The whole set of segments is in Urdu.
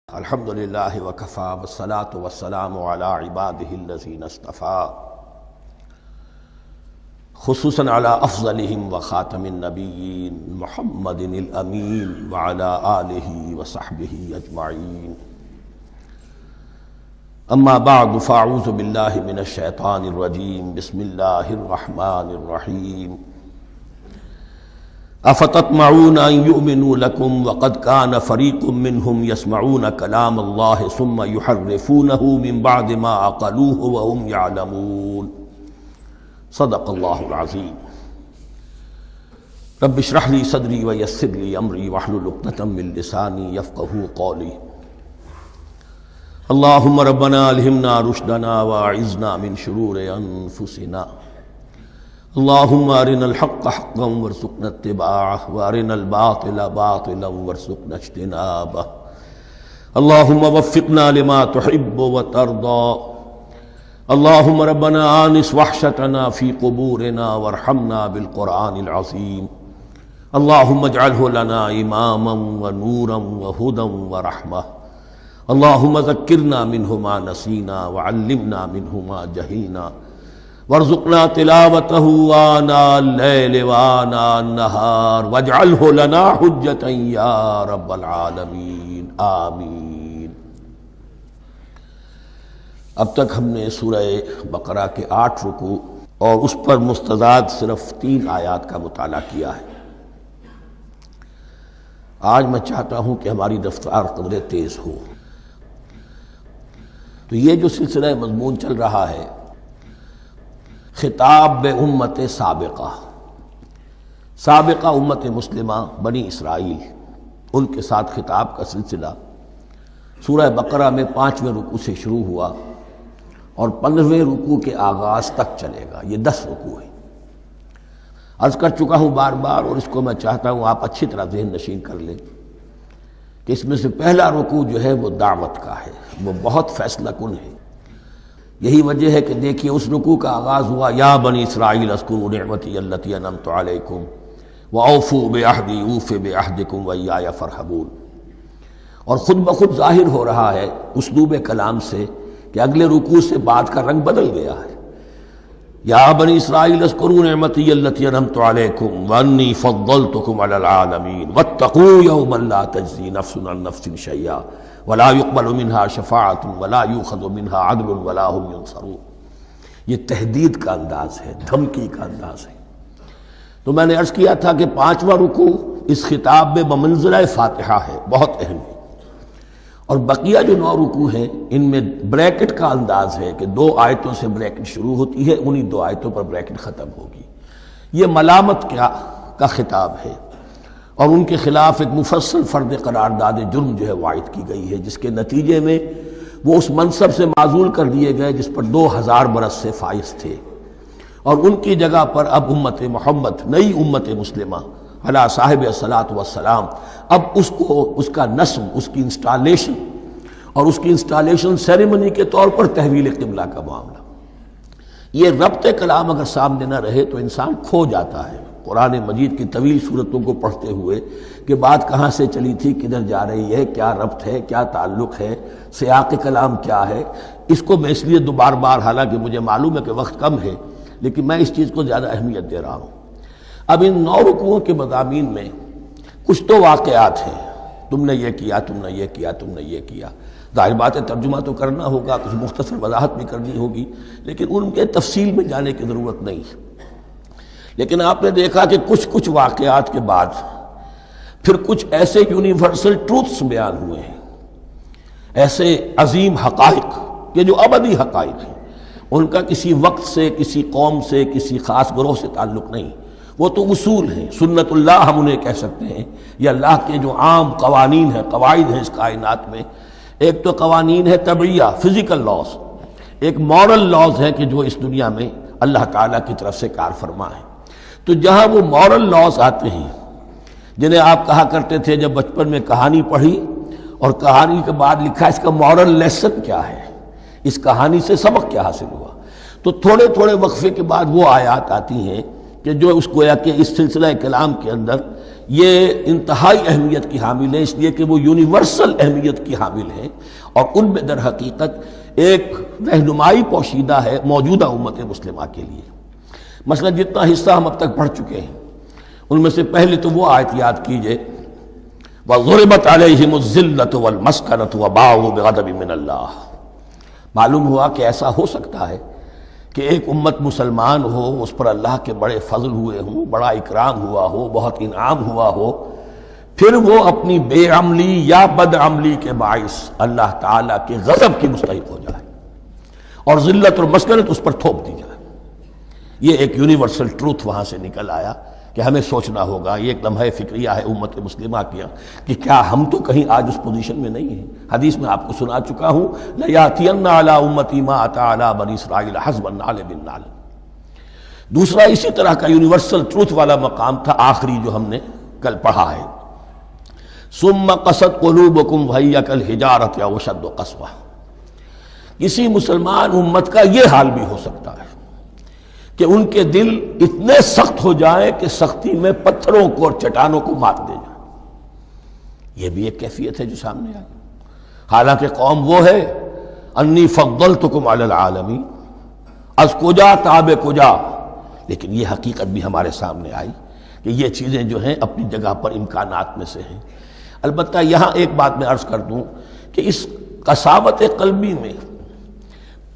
الحمد للہ وکفی والصلاة والسلام علی عبادہ الذین اصطفیٰ، خصوصاً علی افضلہم وخاتم النبیین محمد الامین وعلی آلہ وصحبہ اجمعین۔ اما بعد فاعوذ باللہ من الشیطان الرجیم، بسم اللہ الرحمن الرحیم۔ افتطمعون ان یؤمنوا لکم وقد کان فریق منہم یسمعون کلام اللہ ثم یحرفونہ من بعد ما عقلوہ وہم یعلمون۔ صدق اللہ العظیم۔ رب اشرح لی صدری ویسر لی امری واحلل عقدۃ من لسانی یفقہوا قولی۔ اللہم ربنا الہمنا رشدنا واعذنا من شرور انفسنا۔ اللہم ارنا الحق حقا وارزقنا اتباعہ وارنا الباطل باطلا وارزقنا اجتنابہ۔ اللہم وفقنا لما تحب وترضى۔ اللہم ربنا آنس وحشتنا فی قبورنا وارحمنا بالقرآن العظیم۔ اللہم اجعلہ لنا اماما ونورا وہدى ورحمہ۔ اللہم ذکرنا منہ ما نسینا وعلمنا منہ ما جہلنا وارزقنا تلاوتہ آناء اللیل وآناء النہار واجعلہ لنا حجۃ یا رب العالمین، آمین۔ اب تک ہم نے سورہ بقرہ کے 8 رکوع اور اس پر مستزاد صرف 3 آیات کا مطالعہ کیا ہے۔ آج میں چاہتا ہوں کہ ہماری رفتار قدرے تیز ہو۔ تو یہ جو سلسلہ مضمون چل رہا ہے، خطاب بے امت سابقہ امت مسلمہ بنی اسرائیل، ان کے ساتھ خطاب کا سلسلہ سورہ بقرہ میں 5ویں رکوع سے شروع ہوا اور 15ویں رکوع کے آغاز تک چلے گا۔ یہ 10 رکوع ہیں۔ عرض کر چکا ہوں بار بار، اور اس کو میں چاہتا ہوں آپ اچھی طرح ذہن نشین کر لیں کہ اس میں سے پہلا رکوع جو ہے وہ دعوت کا ہے، وہ بہت فیصلہ کن ہے۔ یہی وجہ ہے کہ دیکھیے اس رکوع کا آغاز ہوا یا بنی اسرائیل اذکروا نعمتی التی انعمت علیکم واوفوا بعہدی اوف بعہدکم وایای فارہبون، اور خود بخود ظاہر ہو رہا ہے اسلوب کلام سے کہ اگلے رکوع سے بات کا رنگ بدل گیا ہے۔ یا بنی اسرائیل اذکروا نعمتی التی انعمت علیکم وانی فضلتکم علی العالمین واتقوا یوما لا تجزی نفس عن نفس شیئا ولا يقبل منها شفاعة ولا يؤخذ منها عدل ولا هم ينصرون۔ یہ تہدید کا انداز ہے، دھمکی کا انداز ہے۔ تو میں نے عرض کیا تھا کہ 5واں رکوع اس خطاب میں بمنزلہ فاتحہ ہے، بہت اہم ہے، اور بقیہ جو 9 رکوع ہیں ان میں بریکٹ کا انداز ہے کہ 2 آیتوں سے بریکٹ شروع ہوتی ہے، انہی 2 آیتوں پر بریکٹ ختم ہوگی۔ یہ ملامت کا خطاب ہے، اور ان کے خلاف ایک مفصل فرد قرارداد جرم جو ہے وائد کی گئی ہے، جس کے نتیجے میں وہ اس منصب سے معزول کر دیے گئے جس پر 2000 برس سے فائز تھے، اور ان کی جگہ پر اب امت محمد، نئی امت مسلمہ علی صاحب الصلاۃ والسلام، اب اس کا نصب، اس کی انسٹالیشن اور اس کی انسٹالیشن سیریمنی کے طور پر تحویل قبلہ کا معاملہ۔ یہ ربط کلام اگر سامنے نہ رہے تو انسان کھو جاتا ہے قرآن مجید کی طویل صورتوں کو پڑھتے ہوئے کہ بات کہاں سے چلی تھی، کدھر جا رہی ہے، کیا ربط ہے، کیا تعلق ہے، سیاق کلام کیا ہے۔ اس کو میں اس لیے بار بار، حالانکہ مجھے معلوم ہے کہ وقت کم ہے، لیکن میں اس چیز کو زیادہ اہمیت دے رہا ہوں۔ اب ان 9 رکوعوں کے مضامین میں کچھ تو واقعات ہیں، تم نے یہ کیا، تم نے یہ کیا، تم نے یہ کیا۔ ظاہر بات ہے ترجمہ تو کرنا ہوگا، کچھ مختصر وضاحت بھی کرنی ہوگی، لیکن ان کے تفصیل میں جانے کی ضرورت نہیں ہے۔ لیکن آپ نے دیکھا کہ کچھ واقعات کے بعد پھر کچھ ایسے یونیورسل ٹروتھس بیان ہوئے ہیں، ایسے عظیم حقائق کہ جو ابدی حقائق ہیں، ان کا کسی وقت سے، کسی قوم سے، کسی خاص گروہ سے تعلق نہیں، وہ تو اصول ہیں، سنت اللہ ہم انہیں کہہ سکتے ہیں، یا اللہ کے جو عام قوانین ہیں، قواعد ہیں اس کائنات میں۔ ایک تو قوانین ہے طبعیہ، فزیکل لاز، ایک مورل لاز ہیں کہ جو اس دنیا میں اللہ تعالیٰ کی طرف سے کار فرما ہے۔ تو جہاں وہ مورل لاز آتے ہیں جنہیں آپ کہا کرتے تھے جب بچپن میں کہانی پڑھی اور کہانی کے بعد لکھا اس کا مورل لیسن کیا ہے، اس کہانی سے سبق کیا حاصل ہوا، تو تھوڑے تھوڑے وقفے کے بعد وہ آیات آتی ہیں کہ جو اس گویا کہ اس سلسلہ کلام کے اندر یہ انتہائی اہمیت کی حامل ہے، اس لیے کہ وہ یونیورسل اہمیت کی حامل ہیں، اور ان میں در حقیقت ایک رہنمائی پوشیدہ ہے موجودہ امت مسلمہ کے لیے۔ مثلا جتنا حصہ ہم اب تک پڑھ چکے ہیں ان میں سے پہلے تو وہ آیت یاد کیجئے وَضُرِبَتْ عَلَيْهِمُ الذِّلَّةُ وَالْمَسْكَنَةُ وَبَاءُوا بِغَضَبٍ مِّنَ اللَّهِ۔ معلوم ہوا کہ ایسا ہو سکتا ہے کہ ایک امت مسلمان ہو، اس پر اللہ کے بڑے فضل ہوئے ہوں، بڑا اکرام ہوا ہو، بہت انعام ہوا ہو، پھر وہ اپنی بے عملی یا بد عملی کے باعث اللہ تعالیٰ کے غضب کی مستحق ہو جائے اور ذلت اور مسکنت اس پر تھوپ دی جائے۔ یہ ایک یونیورسل ٹروتھ وہاں سے نکل آیا کہ ہمیں سوچنا ہوگا، یہ ایک لمحہ فکریہ ہے امت مسلمہ کیا کہ کیا ہم تو کہیں آج اس پوزیشن میں نہیں ہیں۔ حدیث میں آپ کو سنا چکا ہوں لَيَأْتِيَنَّ عَلَىٰ أُمَّتِي مَا أَتَىٰ عَلَىٰ بَنِي إِسْرَائِيلَ حَسْبَ النَّعْلِ بِالنَّعْلِ۔ دوسرا اسی طرح کا یونیورسل ٹروتھ والا مقام تھا آخری جو ہم نے کل پڑھا ہے، ثُمَّ قَسَتْ قُلُوبُكُمْ وَهِيَ كَالْحِجَارَةِ أَوْ أَشَدُّ قَسْوَةً۔ کسی مسلمان امت کا یہ حال بھی ہو سکتا ہے کہ ان کے دل اتنے سخت ہو جائیں کہ سختی میں پتھروں کو اور چٹانوں کو مات دے جائیں۔ یہ بھی ایک کیفیت ہے جو سامنے آئی، حالانکہ قوم وہ ہے انی فضلتکم علی العالمین، از کجا تاب کجا، لیکن یہ حقیقت بھی ہمارے سامنے آئی کہ یہ چیزیں جو ہیں اپنی جگہ پر امکانات میں سے ہیں۔ البتہ یہاں ایک بات میں عرض کر دوں کہ اس قساوت قلبی میں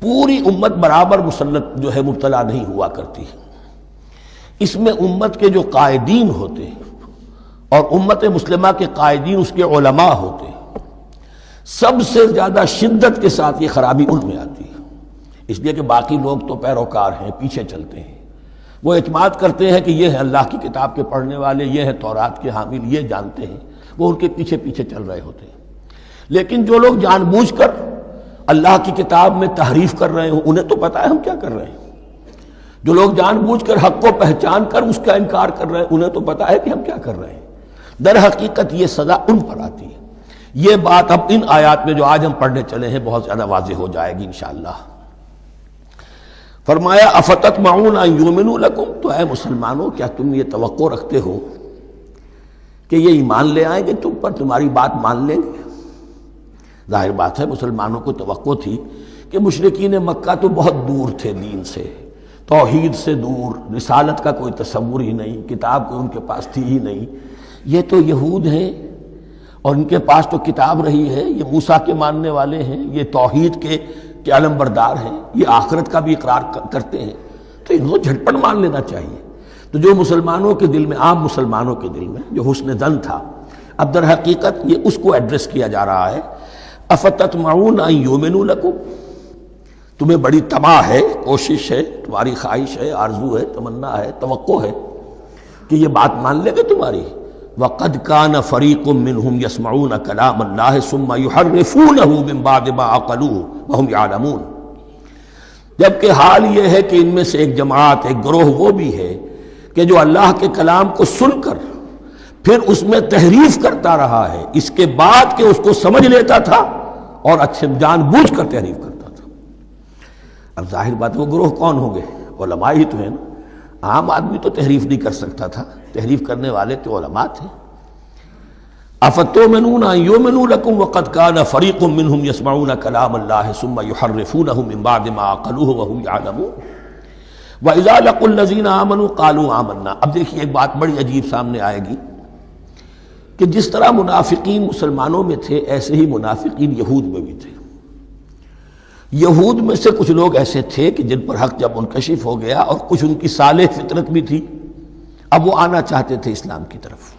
پوری امت برابر مسلط جو ہے مبتلا نہیں ہوا کرتی، اس میں امت کے جو قائدین ہوتے ہیں اور امت مسلمہ کے قائدین اس کے علماء ہوتے ہیں، سب سے زیادہ شدت کے ساتھ یہ خرابی ان میں آتی ہے، اس لیے کہ باقی لوگ تو پیروکار ہیں، پیچھے چلتے ہیں، وہ اعتماد کرتے ہیں کہ یہ ہے اللہ کی کتاب کے پڑھنے والے، یہ ہے تورات کے حامل، یہ جانتے ہیں، وہ ان کے پیچھے پیچھے چل رہے ہوتے ہیں۔ لیکن جو لوگ جان بوجھ کر اللہ کی کتاب میں تحریف کر رہے ہوں، انہیں تو پتہ ہے ہم کیا کر رہے ہیں۔ جو لوگ جان بوجھ کر حق کو پہچان کر اس کا انکار کر رہے ہیں، انہیں تو پتہ ہے کہ ہم کیا کر رہے ہیں۔ در حقیقت یہ سزا ان پر آتی ہے۔ یہ بات اب ان آیات میں جو آج ہم پڑھنے چلے ہیں بہت زیادہ واضح ہو جائے گی انشاءاللہ۔ فرمایا افتطمعون ان یؤمنوا لکم، تو اے مسلمانوں کیا تم یہ توقع رکھتے ہو کہ یہ ایمان لے آئیں گے تم پر، تمہاری بات مان لیں گے؟ ظاہر بات ہے مسلمانوں کو توقع تھی کہ مشرکین مکہ تو بہت دور تھے دین سے، توحید سے دور، رسالت کا کوئی تصور ہی نہیں، کتاب کوئی ان کے پاس تھی ہی نہیں۔ یہ تو یہود ہیں اور ان کے پاس تو کتاب رہی ہے، یہ موسیٰ کے ماننے والے ہیں، یہ توحید کے علم بردار ہیں، یہ آخرت کا بھی اقرار کرتے ہیں، تو ان کو جھٹپٹ مان لینا چاہیے۔ تو جو مسلمانوں کے دل میں، عام مسلمانوں کے دل میں جو حسن ظن تھا، اب در حقیقت یہ اس کو ایڈریس کیا جا رہا ہے۔ افتطمعون ان یؤمنوا لکم، تمہیں بڑی طمع ہے، کوشش ہے، تمہاری خواہش ہے، آرزو ہے، تمنا ہے، توقع ہے کہ یہ بات مان لے گے تمہاری۔ وَقَدْ كَانَ فَرِيقٌ مِّنْهُمْ يَسْمَعُونَ كَلَامَ اللَّهِ ثُمَّ يُحَرِّفُونَهُ مِن بَعْدِ مَا عَقَلُوهُ وَهُمْ يَعْلَمُونَ، جبکہ حال یہ ہے کہ ان میں سے ایک جماعت، ایک گروہ وہ بھی ہے کہ جو اللہ کے کلام کو سن کر پھر اس میں تحریف کرتا رہا ہے، اس کے بعد کہ اس کو سمجھ لیتا تھا اور اچھے جان بوجھ کر تحریف کرتا تھا۔ اب ظاہر بات وہ گروہ کون ہوں گے؟ علماء ہی تو ہیں نا۔ عام آدمی تو تحریف نہیں کر سکتا تھا، تحریف کرنے والے تو علماء تھے۔ افتؤمنون ان یؤمنوا لکم وقد کان فریق منهم یسمعون کلام اللہ ثم یحرفونہ من بعد ما عقلوہ وهم یعلمون واذا لقوا الذین آمنوا قالوا آمنا۔ اب دیکھیے ایک بات بڑی عجیب سامنے آئے گی کہ جس طرح منافقین مسلمانوں میں تھے، ایسے ہی منافقین یہود میں بھی تھے۔ یہود میں سے کچھ لوگ ایسے تھے کہ جن پر حق جب منکشف ہو گیا، اور کچھ ان کی صالح فطرت بھی تھی، اب وہ آنا چاہتے تھے اسلام کی طرف،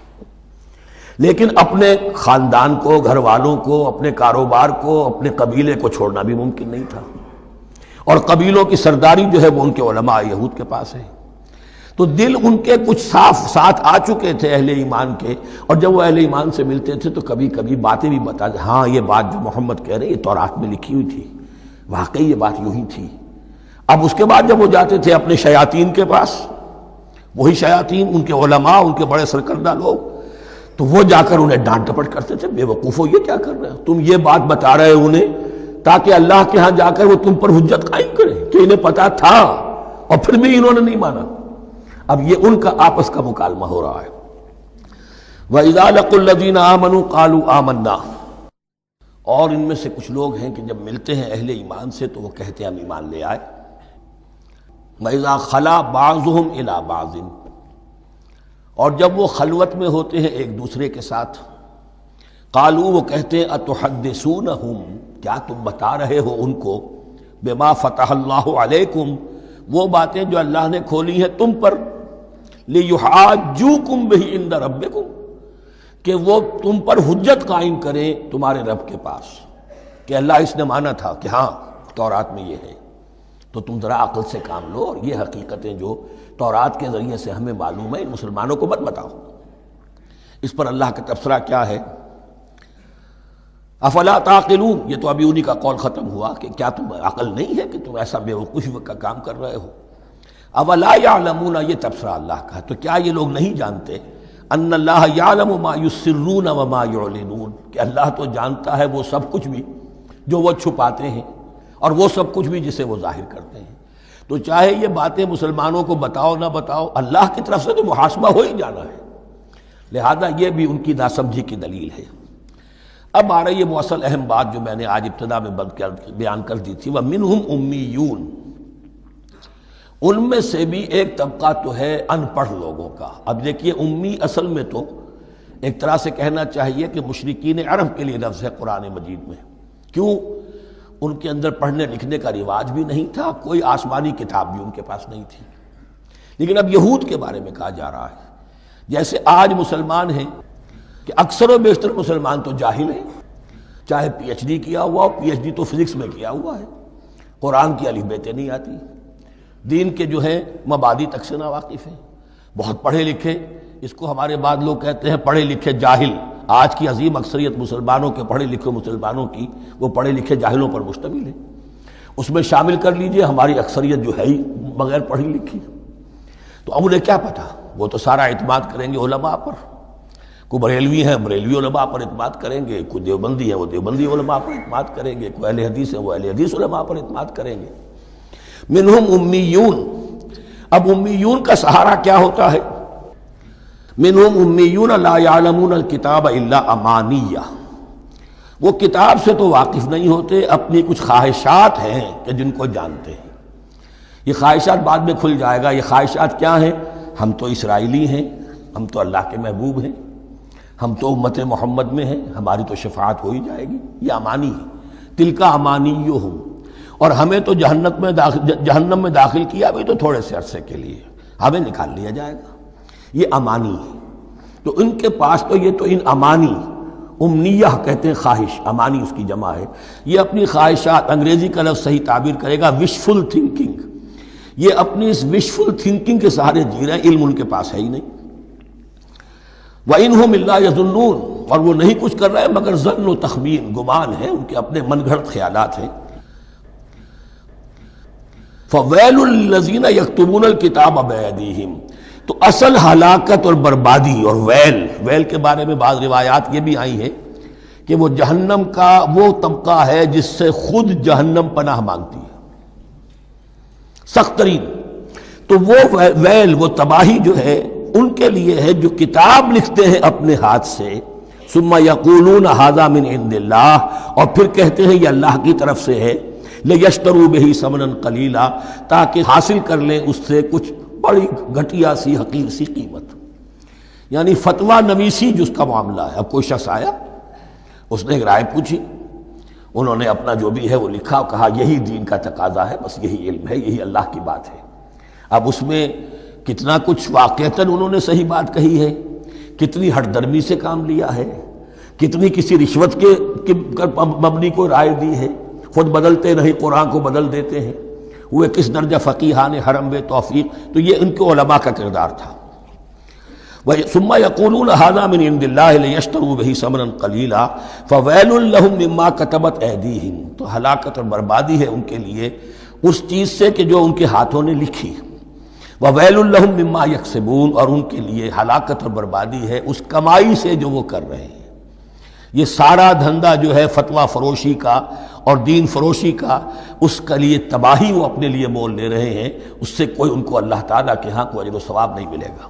لیکن اپنے خاندان کو، گھر والوں کو، اپنے کاروبار کو، اپنے قبیلے کو چھوڑنا بھی ممکن نہیں تھا، اور قبیلوں کی سرداری جو ہے وہ ان کے علماء یہود کے پاس ہے۔ تو دل ان کے کچھ صاف ساتھ آ چکے تھے اہل ایمان کے، اور جب وہ اہل ایمان سے ملتے تھے تو کبھی کبھی باتیں بھی بتا، ہاں یہ بات جو محمد کہہ رہے یہ تورات میں لکھی ہوئی تھی، واقعی یہ بات یوں ہی تھی۔ اب اس کے بعد جب وہ جاتے تھے اپنے شیاطین کے پاس، وہی شیاطین ان کے علماء، ان کے بڑے سرکردہ لوگ، تو وہ جا کر انہیں ڈانٹ ڈپٹ کرتے تھے، بے وقوفو یہ کیا کر رہے ہو، تم یہ بات بتا رہے ہو انہیں تاکہ اللہ کے ہاں جا کر وہ تم پر حجت قائم کریں کہ انہیں پتا تھا اور پھر بھی انہوں نے نہیں مانا۔ اب یہ ان کا آپس کا مکالمہ ہو رہا ہے۔ وَإِذَا لَقُوا الَّذِينَ آمَنُوا قَالُوا آمَنَّا، اور ان میں سے کچھ لوگ ہیں کہ جب ملتے ہیں اہل ایمان سے تو وہ کہتے ہیں ہم ایمان لے آئے۔ وَإِذَا خَلَا بَعْضُهُمْ إِلَىٰ بَعْضٍ، اور جب وہ خلوت میں ہوتے ہیں ایک دوسرے کے ساتھ، قالوا، وہ کہتے ہیں أَتُحَدِّثُونَهُمْ، کیا تم بتا رہے ہو ان کو، بما فتح اللہ علیکم، وہ باتیں جو اللہ نے کھولی ہیں تم پر، لِيُحَاجُّوكُمْ بِهِ عِندَ رَبِّكُمْ، کہ وہ تم پر حجت قائم کریں تمہارے رب کے پاس، کہ اللہ اس نے مانا تھا کہ ہاں تورات میں یہ ہے، تو تم ذرا عقل سے کام لو، اور یہ حقیقتیں جو تورات کے ذریعے سے ہمیں معلوم ہے ان مسلمانوں کو مت بتاؤ۔ اس پر اللہ کا تبصرہ کیا ہے؟ افلا تعقلون، یہ تو ابھی انہی کا قول ختم ہوا کہ کیا تم عقل نہیں ہے کہ تم ایسا بیوقوفی کا کام کر رہے ہو۔ اولا یعلمون، یہ تبصرہ اللہ کا ہے، تو کیا یہ لوگ نہیں جانتے ان اللہ یعلم ما یسرون وما یعلنون، کہ اللہ تو جانتا ہے وہ سب کچھ بھی جو وہ چھپاتے ہیں اور وہ سب کچھ بھی جسے وہ ظاہر کرتے ہیں۔ تو چاہے یہ باتیں مسلمانوں کو بتاؤ نہ بتاؤ، اللہ کی طرف سے تو محاسبہ ہو ہی جانا ہے، لہذا یہ بھی ان کی ناسمجھی کی دلیل ہے۔ اب آ رہی ہے وہ اصل اہم بات جو میں نے آج ابتدا میں بیان کر دی تھی، وَمِنْهُمْ أُمِّيُّونَ، ان میں سے بھی ایک طبقہ تو ہے ان پڑھ لوگوں کا۔ اب دیکھیے امی اصل میں تو ایک طرح سے کہنا چاہیے کہ مشرکین عرب کے لیے لفظ ہے قرآن مجید میں، کیوں؟ ان کے اندر پڑھنے لکھنے کا رواج بھی نہیں تھا، کوئی آسمانی کتاب بھی ان کے پاس نہیں تھی۔ لیکن اب یہود کے بارے میں کہا جا رہا ہے، جیسے آج مسلمان ہیں کہ اکثر و بیشتر مسلمان تو جاہل ہیں، چاہے پی ایچ ڈی کیا ہوا ہو، پی ایچ ڈی تو فزکس میں کیا ہوا ہے، قرآن کی الف بیتیں نہیں آتی، دین کے جو ہیں مبادی تک سے ناواقف ہیں، بہت پڑھے لکھے، اس کو ہمارے بعد لوگ کہتے ہیں پڑھے لکھے جاہل۔ آج کی عظیم اکثریت مسلمانوں کے پڑھے لکھے مسلمانوں کی وہ پڑھے لکھے جاہلوں پر مشتمل ہے، اس میں شامل کر لیجئے ہماری اکثریت جو ہے ہی بغیر پڑھی لکھی۔ تو اب انہیں کیا پتہ، وہ تو سارا اعتماد کریں گے علماء پر، کوئی بریلوی ہیں بریلوی علماء پر اعتماد کریں گے، کوئی دیوبندی ہے وہ دیوبندی علماء پر اعتماد کریں گے، کوئی اہل حدیث ہے وہ اہل حدیث علماء پر اعتماد کریں گے۔ منہم امیون، اب امیون کا سہارا کیا ہوتا ہے؟ منہم امیون لا یعلمون الکتاب الا امانیہ، وہ کتاب سے تو واقف نہیں ہوتے، اپنی کچھ خواہشات ہیں کہ جن کو جانتے ہیں۔ یہ خواہشات بعد میں کھل جائے گا، یہ خواہشات کیا ہیں؟ ہم تو اسرائیلی ہیں، ہم تو اللہ کے محبوب ہیں، ہم تو امت محمد میں ہیں، ہماری تو شفاعت ہو ہی جائے گی، یہ امانی ہے۔ تلک امانیہم، اور ہمیں تو جہنم میں داخل کیا بھی تو تھوڑے سے عرصے کے لیے، ہمیں نکال لیا جائے گا، یہ امانی ہے۔ تو ان کے پاس تو یہ تو ان امانی، امنیہ کہتے ہیں خواہش، امانی اس کی جمع ہے، یہ اپنی خواہشات، انگریزی کا لفظ صحیح تعبیر کرے گا وشفل تھنکنگ، یہ اپنی اس وشفل تھنکنگ کے سہارے جی رہے ہیں، علم ان کے پاس ہے ہی نہیں۔ وَإِنْهُمْ إِلَّا يَظُنُّونَ، اور وہ نہیں کچھ کر رہے مگر ظن و تخمین، گمان ہے، ان کے اپنے من گھڑت خیالات ہیں۔ فَوَيْلٌ لِّلَّذِينَ يَكْتُبُونَ الْكِتَابَ بِأَيْدِيهِمْ، تو اصل ہلاکت اور بربادی اور ویل کے بارے میں بعض روایات یہ بھی آئی ہیں کہ وہ جہنم کا وہ طبقہ ہے جس سے خود جہنم پناہ مانگتی ہے، سخت ترین۔ تو وہ ویل، وہ تباہی جو ہے ان کے لیے ہے جو کتاب لکھتے ہیں اپنے ہاتھ سے، ثم یقولون ھذا من عند اللہ، اور پھر کہتے ہیں یہ اللہ کی طرف سے ہے، لیشتروا بہ ثمنا قلیلا، تاکہ حاصل کر لیں اس سے کچھ بڑی گھٹیا سی حقیر سی قیمت، یعنی فتویٰ نویسی جس کا معاملہ ہے۔ اب کوئی شخص آیا، اس نے ایک رائے پوچھی، انہوں نے اپنا جو بھی ہے وہ لکھا، کہا یہی دین کا تقاضا ہے، بس یہی علم ہے، یہی اللہ کی بات ہے۔ اب اس میں کتنا کچھ واقعتاً انہوں نے صحیح بات کہی ہے، کتنی ہٹ درمی سے کام لیا ہے، کتنی کسی رشوت کے مبنی کو رائے دی ہے، خود بدلتے نہیں قرآن کو بدل دیتے ہیں، ہوئے کس درجہ فقیہان حرم بے توفیق۔ تو یہ ان کے علماء کا کردار تھا۔ ثم یقولون ھذا من عند اللہ لیشتروا بہ ثمنا قلیلا فویل لہم مما کتبت ایدیہم، تو ہلاکت اور بربادی ہے ان کے لیے اس چیز سے کہ جو ان کے ہاتھوں نے لکھی، وویل لہم مما یکسبون، اور ان کے لیے ہلاکت اور بربادی ہے اس کمائی سے جو وہ کر رہے ہیں۔ یہ سارا دھندا جو ہے فتویٰ فروشی کا اور دین فروشی کا، اس کے لیے تباہی وہ اپنے لیے مول لے رہے ہیں، اس سے کوئی ان کو اللہ تعالیٰ کے ہاں کوئی اجر و ثواب نہیں ملے گا۔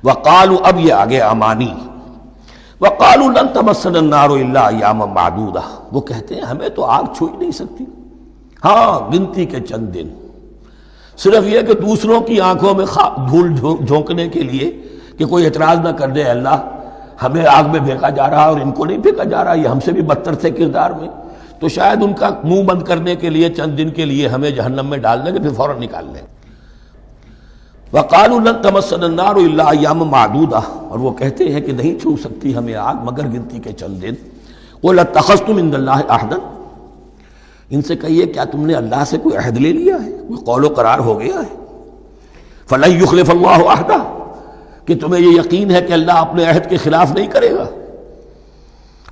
وقالوا، اب یہ آگے امانی، وقالوا لن تمسنا النار الا ایاما معدودہ، وہ کہتے ہیں ہمیں تو آگ چھو ہی نہیں سکتی، ہاں گنتی کے چند دن، صرف یہ کہ دوسروں کی آنکھوں میں دھول جھونکنے کے لیے کہ کوئی اعتراض نہ کر دے، اللہ ہمیں آگ میں پھینکا جا رہا اور ان کو نہیں پھینکا جا رہا، یہ ہم سے بھی بدتر تھے کردار میں، تو شاید ان کا منہ بند کرنے کے لیے چند دن کے لیے ہمیں جہنم میں ڈال دیں گے، پھر فوراً نکال لیں۔ وقالوا لن تمسنا النار الا ایاما معدودہ، اور وہ کہتے ہیں کہ نہیں چھو سکتی ہمیں آگ مگر گنتی کے چند دن۔ قل اتخذتم عند اللہ عہدا، ان سے کہیے کیا تم نے اللہ سے کوئی عہد لے لیا ہے، کوئی قول و قرار ہو گیا ہے؟ فلن یخلف اللہ عہدہ، کہ تمہیں یہ یقین ہے کہ اللہ اپنے عہد کے خلاف نہیں کرے گا؟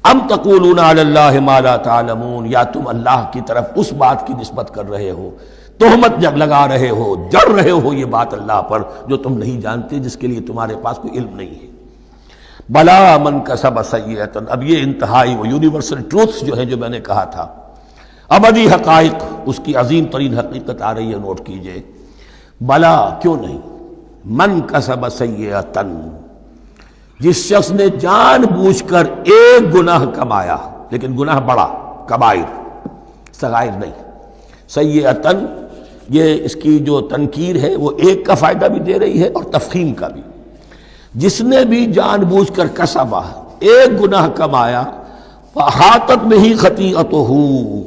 ام تقولون علی اللہ ما لا تعلمون، یا تم اللہ کی طرف اس بات کی نسبت کر رہے ہو، تہمت لگا رہے ہو، جڑ رہے ہو یہ بات اللہ پر جو تم نہیں جانتے، جس کے لیے تمہارے پاس کوئی علم نہیں ہے۔ بلا من کسب سیئۃ، اب یہ انتہائی وہ یونیورسل ٹروتھس جو ہیں جو میں نے کہا تھا، ابدی حقائق، اس کی عظیم ترین حقیقت آ رہی ہے، نوٹ کیجئے۔ بلا، کیوں نہیں، من کسب سیئۃ، جس شخص نے جان بوجھ کر ایک گناہ کمایا، لیکن گناہ بڑا، کبائر، صغائر نہیں، سیئۃ، یہ اس کی جو تنکیر ہے وہ ایک کا فائدہ بھی دے رہی ہے اور تفخیم کا بھی۔ جس نے بھی جان بوجھ کر کسبا، ایک گناہ کمایا، فاحاطت بہ خطیئتہ،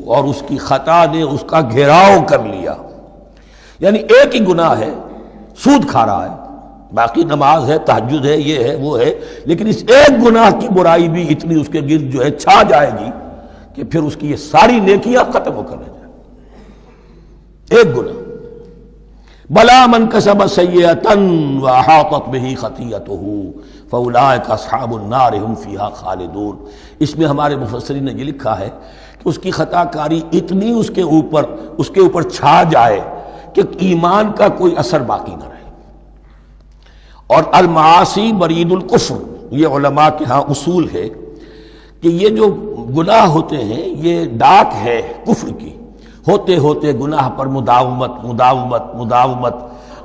اور اس کی خطا نے اس کا گھیراؤ کر لیا، یعنی ایک ہی گناہ ہے، سود کھا رہا ہے، باقی نماز ہے، تہجد ہے، یہ ہے وہ ہے، لیکن اس ایک گناہ کی برائی بھی اتنی اس کے گرد جو ہے چھا جائے گی کہ پھر اس کی یہ ساری نیکیاں ختم ہو کر رہ جائیں، ایک گناہ۔ بلا من کسب سیئۃ واحاطت بہ خطیئتہ فاولئک اصحاب النار هم فیہا خالدون۔ اس میں ہمارے مفسرین نے یہ لکھا ہے کہ اس کی خطا کاری اتنی اس کے اوپر چھا جائے کہ ایمان کا کوئی اثر باقی نہ رہے۔ اور المعاصی برید الکفر، یہ علماء کے ہاں اصول ہے کہ یہ جو گناہ ہوتے ہیں یہ ڈاک ہے کفر کی، ہوتے ہوتے گناہ پر مداومت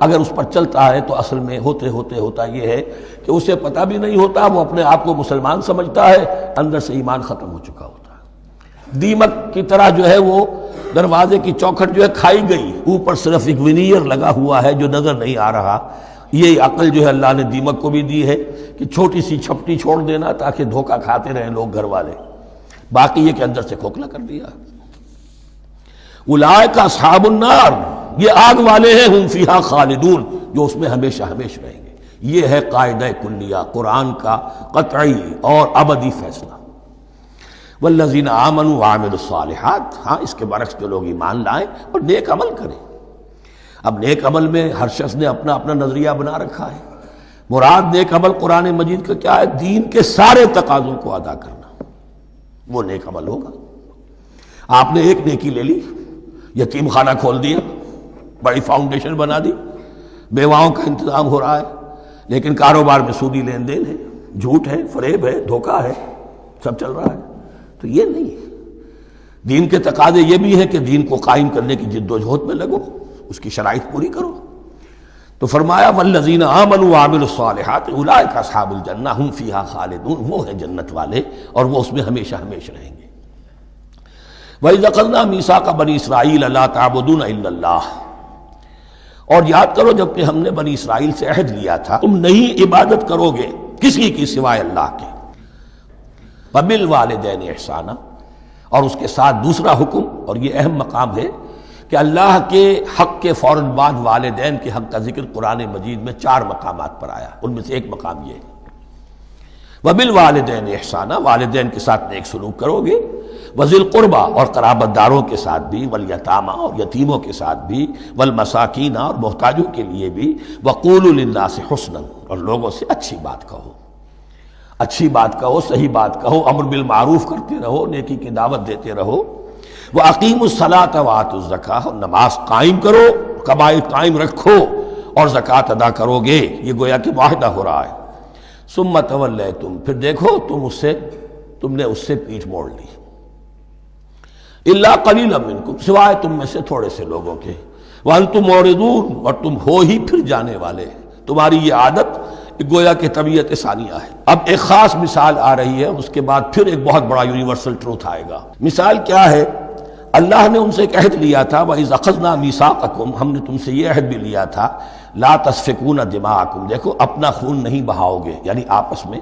اگر اس پر چلتا ہے تو اصل میں ہوتے ہوتے ہوتا یہ ہے کہ اسے پتہ بھی نہیں ہوتا، وہ اپنے آپ کو مسلمان سمجھتا ہے، اندر سے ایمان ختم ہو چکا ہوتا ہے۔ دیمک کی طرح جو ہے وہ دروازے کی چوکھٹ جو ہے کھائی گئی، اوپر صرف ایک ونیئر لگا ہوا ہے جو نظر نہیں آ رہا۔ یہ عقل جو ہے اللہ نے دیمک کو بھی دی ہے کہ چھوٹی سی چھپٹی چھوڑ دینا تاکہ دھوکہ کھاتے رہیں لوگ گھر والے، باقی یہ کہ اندر سے کھوکھلا کر دیا۔ اولئک اصحاب النار، یہ آگ والے ہیں، ہم فیہا خالدون، جو اس میں ہمیشہ ہمیشہ رہیں گے۔ یہ ہے قاعدہ کلیہ، قرآن کا قطعی اور ابدی فیصلہ۔ والذین آمنوا وعملوا الصالحات، ہاں اس کے برعکس جو لوگ ایمان لائیں اور نیک عمل کریں۔ اب نیک عمل میں ہر شخص نے اپنا اپنا نظریہ بنا رکھا ہے۔ مراد نیک عمل قرآن مجید کا کیا ہے؟ دین کے سارے تقاضوں کو ادا کرنا، وہ نیک عمل ہوگا۔ آپ نے ایک نیکی لے لی، یتیم خانہ کھول دیا، بڑی فاؤنڈیشن بنا دی، بیواؤں کا انتظام ہو رہا ہے، لیکن کاروبار میں سودی لین دین ہے، جھوٹ ہے، فریب ہے، دھوکہ ہے، سب چل رہا ہے، تو یہ نہیں ہے۔ دین کے تقاضے یہ بھی ہے کہ دین کو قائم کرنے کی جد و جہد میں لگو، اس کی شرائط پوری کرو۔ تو فرمایا والذین آمنوا وعملوا الصالحات اولئک اصحاب الجنہ ہم فیہا خالدون، وہ ہیں جنت والے اور وہ اس میں ہمیشہ ہمیشہ رہیں گے۔ وَإِذْ أَخَذْنَا مِيثَاقَ بَنِي إِسْرَائِيلَ لَا تَعْبُدُونَ إِلَّا اللَّهَ، اور یاد کرو جب کہ ہم نے بنی اسرائیل سے عہد لیا تھا تم نہیں عبادت کرو گے کسی کی سوائے اللہ کے۔ وَبِالْوَالِدَيْنِ إِحْسَانًا، اور اس کے ساتھ دوسرا حکم، اور یہ اہم مقام ہے کہ اللہ کے حق کے فوراً بعد والدین کے حق کا ذکر قرآن مجید میں 4 مقامات پر آیا، ان میں سے ایک مقام یہ ہے وَبِالْوَالِدَيْنِ إِحْسَانًا، والدین کے ساتھ نیک سلوک کرو گے، وَذِي الْقُرْبَى، اور قرابت داروں کے ساتھ بھی، وَالْيَتَامَى، اور یتیموں کے ساتھ بھی، وَالْمَسَاكِينَ، اور محتاجوں کے لیے بھی، وَقُولُوا لِلنَّاسِ حُسْنًا، اور لوگوں سے اچھی بات کہو، اچھی بات کہو، صحیح بات کہو، امر بالمعروف کرتے رہو، نیکی کی دعوت دیتے رہو۔ وَأَقِيمُوا الصَّلَاةَ وَآتُوا الزَّكَاةَ، اور نماز قائم کرو، قبائل قائم رکھو اور زکوٰۃ ادا کرو گے، یہ گویا کہ معاہدہ ہو رہا ہے۔ ثُمَّ تَوَلَّيْتُمْ، پھر دیکھو تم نے اس سے پیٹھ موڑ لی، إِلَّا قَلِيلًا مِّنكُمْ، سوائے تم میں سے تھوڑے سے لوگوں کے، وَأَنْتُمْ مُعْرِضُونَ، اور تم ہو ہی پھر جانے والے، تمہاری یہ عادت گویا کہ طبیعت ثانیہ ہے۔ اب ایک خاص مثال آ رہی ہے، اس کے بعد پھر ایک بہت بڑا یونیورسل ٹروتھ آئے گا۔ مثال کیا ہے؟ اللہ نے ان سے ایک عہد لیا تھا، وَإِذْ أَخَذْنَا مِيثَاقَكُمْ، ہم نے تم سے یہ عہد بھی لیا تھا، لَا تَسْفِكُونَ دِمَاءَكُمْ، دیکھو اپنا خون نہیں بہاؤ گے، یعنی آپس میں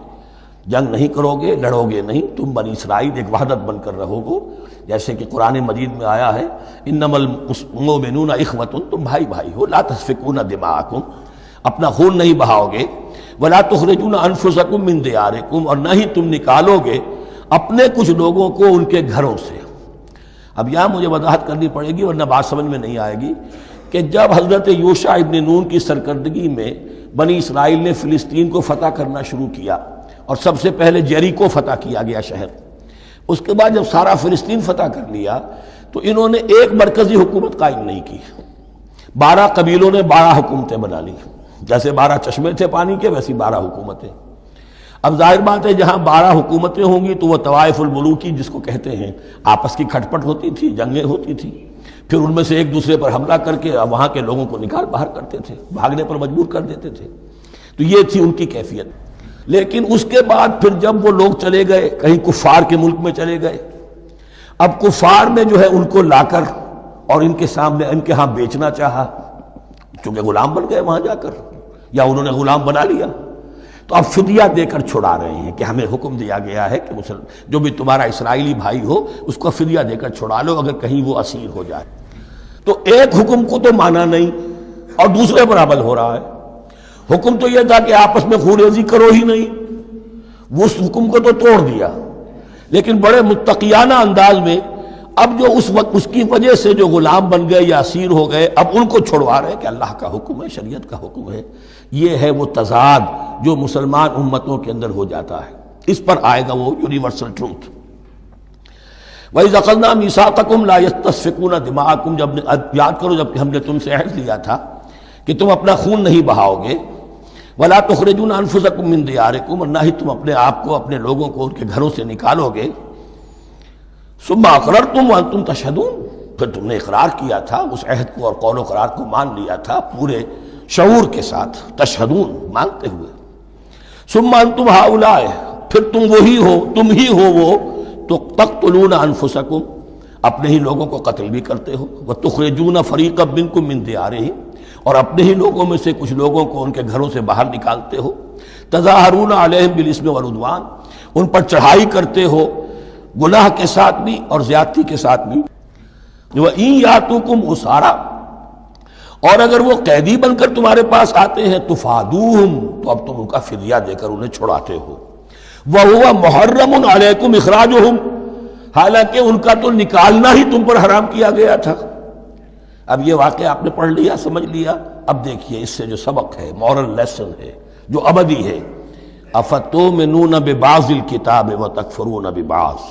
جنگ نہیں کرو گے، لڑو گے نہیں، تم بنی اسرائیل ایک وحدت بن کر رہو گے، جیسے کہ قرآن مجید میں آیا ہے انما المؤمنون اخوۃ، تم بھائی بھائی ہو، لا تسفکون دماءکم، اپنا خون نہیں بہاؤ گے، ولا تخرجون انفسکم من دیارکم، اور نہ ہی تم نکالو گے اپنے کچھ لوگوں کو ان کے گھروں سے۔ اب یہاں مجھے وضاحت کرنی پڑے گی ورنہ بات سمجھ میں نہیں آئے گی کہ جب حضرت یوشع ابن نون کی سرکردگی میں بنی اسرائیل نے فلسطین کو فتح کرنا شروع کیا، اور سب سے پہلے جیریکو فتح کیا گیا شہر، اس کے بعد جب سارا فلسطین فتح کر لیا تو انہوں نے ایک مرکزی حکومت قائم نہیں کی، 12 قبیلوں نے 12 حکومتیں بنا لی، جیسے 12 چشمے تھے پانی کے ویسی 12 حکومتیں۔ اب ظاہر بات ہے جہاں 12 حکومتیں ہوں گی تو وہ طوائف الملوکی جس کو کہتے ہیں، آپس کی کھٹ پٹ ہوتی تھی، جنگیں ہوتی تھی، پھر ان میں سے ایک دوسرے پر حملہ کر کے وہاں کے لوگوں کو نکال باہر کرتے تھے، بھاگنے پر مجبور کر دیتے تھے، تو یہ تھی ان کی کیفیت۔ لیکن اس کے بعد پھر جب وہ لوگ چلے گئے کہیں کفار کے ملک میں چلے گئے، اب کفار نے جو ہے ان کو لا کر اور ان کے سامنے ان کے ہاں بیچنا چاہا، چونکہ غلام بن گئے وہاں جا کر، یا انہوں نے غلام بنا لیا، تو اب فدیہ دے کر چھڑا رہے ہیں کہ ہمیں حکم دیا گیا ہے کہ جو بھی تمہارا اسرائیلی بھائی ہو اس کو فدیہ دے کر چھڑا لو اگر کہیں وہ اسیر ہو جائے۔ تو ایک حکم کو تو مانا نہیں اور دوسرے پر عمل ہو رہا ہے۔ حکم تو یہ تھا کہ آپس میں خون ریزی کرو ہی نہیں، وہ اس حکم کو تو توڑ دیا، لیکن بڑے متقیانہ انداز میں اب جو اس وقت اس کی وجہ سے جو غلام بن گئے یا اسیر ہو گئے اب ان کو چھڑوا رہے کہ اللہ کا حکم ہے، شریعت کا حکم ہے۔ یہ ہے وہ تضاد جو مسلمان امتوں کے اندر ہو جاتا ہے، اس پر آئے گا وہ یونیورسل ٹروتھ۔ وَإِذْ أَخَذْنَا مِيثَاقَكُمْ لَا يَسْتَسْفِكُونَ دِمَاءَكُمْ، جب یاد کرو جب ہم نے تم سے عہد لیا تھا کہ تم اپنا خون نہیں بہاؤ گے، وَلَا تُخْرِجُونَ أَنفُسَكُم مِّن دِيَارِكُمْ، اور نہ ہی تم اپنے آپ کو اپنے لوگوں کو ان کے گھروں سے نکالو گے، ثُمَّ أَقْرَرْتُمْ وَأَنْتُمْ تَشْهَدُونَ، پھر تم نے اقرار کیا تھا، اس عہد کو اور قول و قرار کو مان لیا تھا پورے شعور کے ساتھ، تشہدون مانتے ہوئے، ثُمَّ أَنْتُمْ هَؤُلَاءِ، پھر تم وہی ہو، تم ہی ہو وہ تو تقتلون انفسکم، اپنے ہی لوگوں کو قتل بھی کرتے ہو، وتخرجون فریقا منکم من دیارہم، اور اپنے ہی لوگوں میں سے کچھ لوگوں کو ان کے گھروں سے باہر نکالتے ہو، تظاہرون علیہم بالاسم والعدوان، ان پر چڑھائی کرتے ہو گناہ کے ساتھ بھی اور زیادتی کے ساتھ بھی، وَإِن یاتوکم اسارا، اور اگر وہ قیدی بن کر تمہارے پاس آتے ہیں تفادوہم، تو اب تم ان کا فدیہ دے کر انہیں چھڑاتے ہو، وَهُوَ مُحَرَّمٌ عَلَيْكُمْ إِخْرَاجُهُمْ، حالانکہ ان کا تو نکالنا ہی تم پر حرام کیا گیا تھا۔ اب یہ واقعہ آپ نے پڑھ لیا، سمجھ لیا، اب دیکھیے اس سے جو سبق ہے، مورل لیسن ہے جو ابدی ہے، أَفَتُؤْمِنُونَ بِبَعْضِ الْكِتَابِ وَتَكْفُرُونَ بِبَعْضٍ،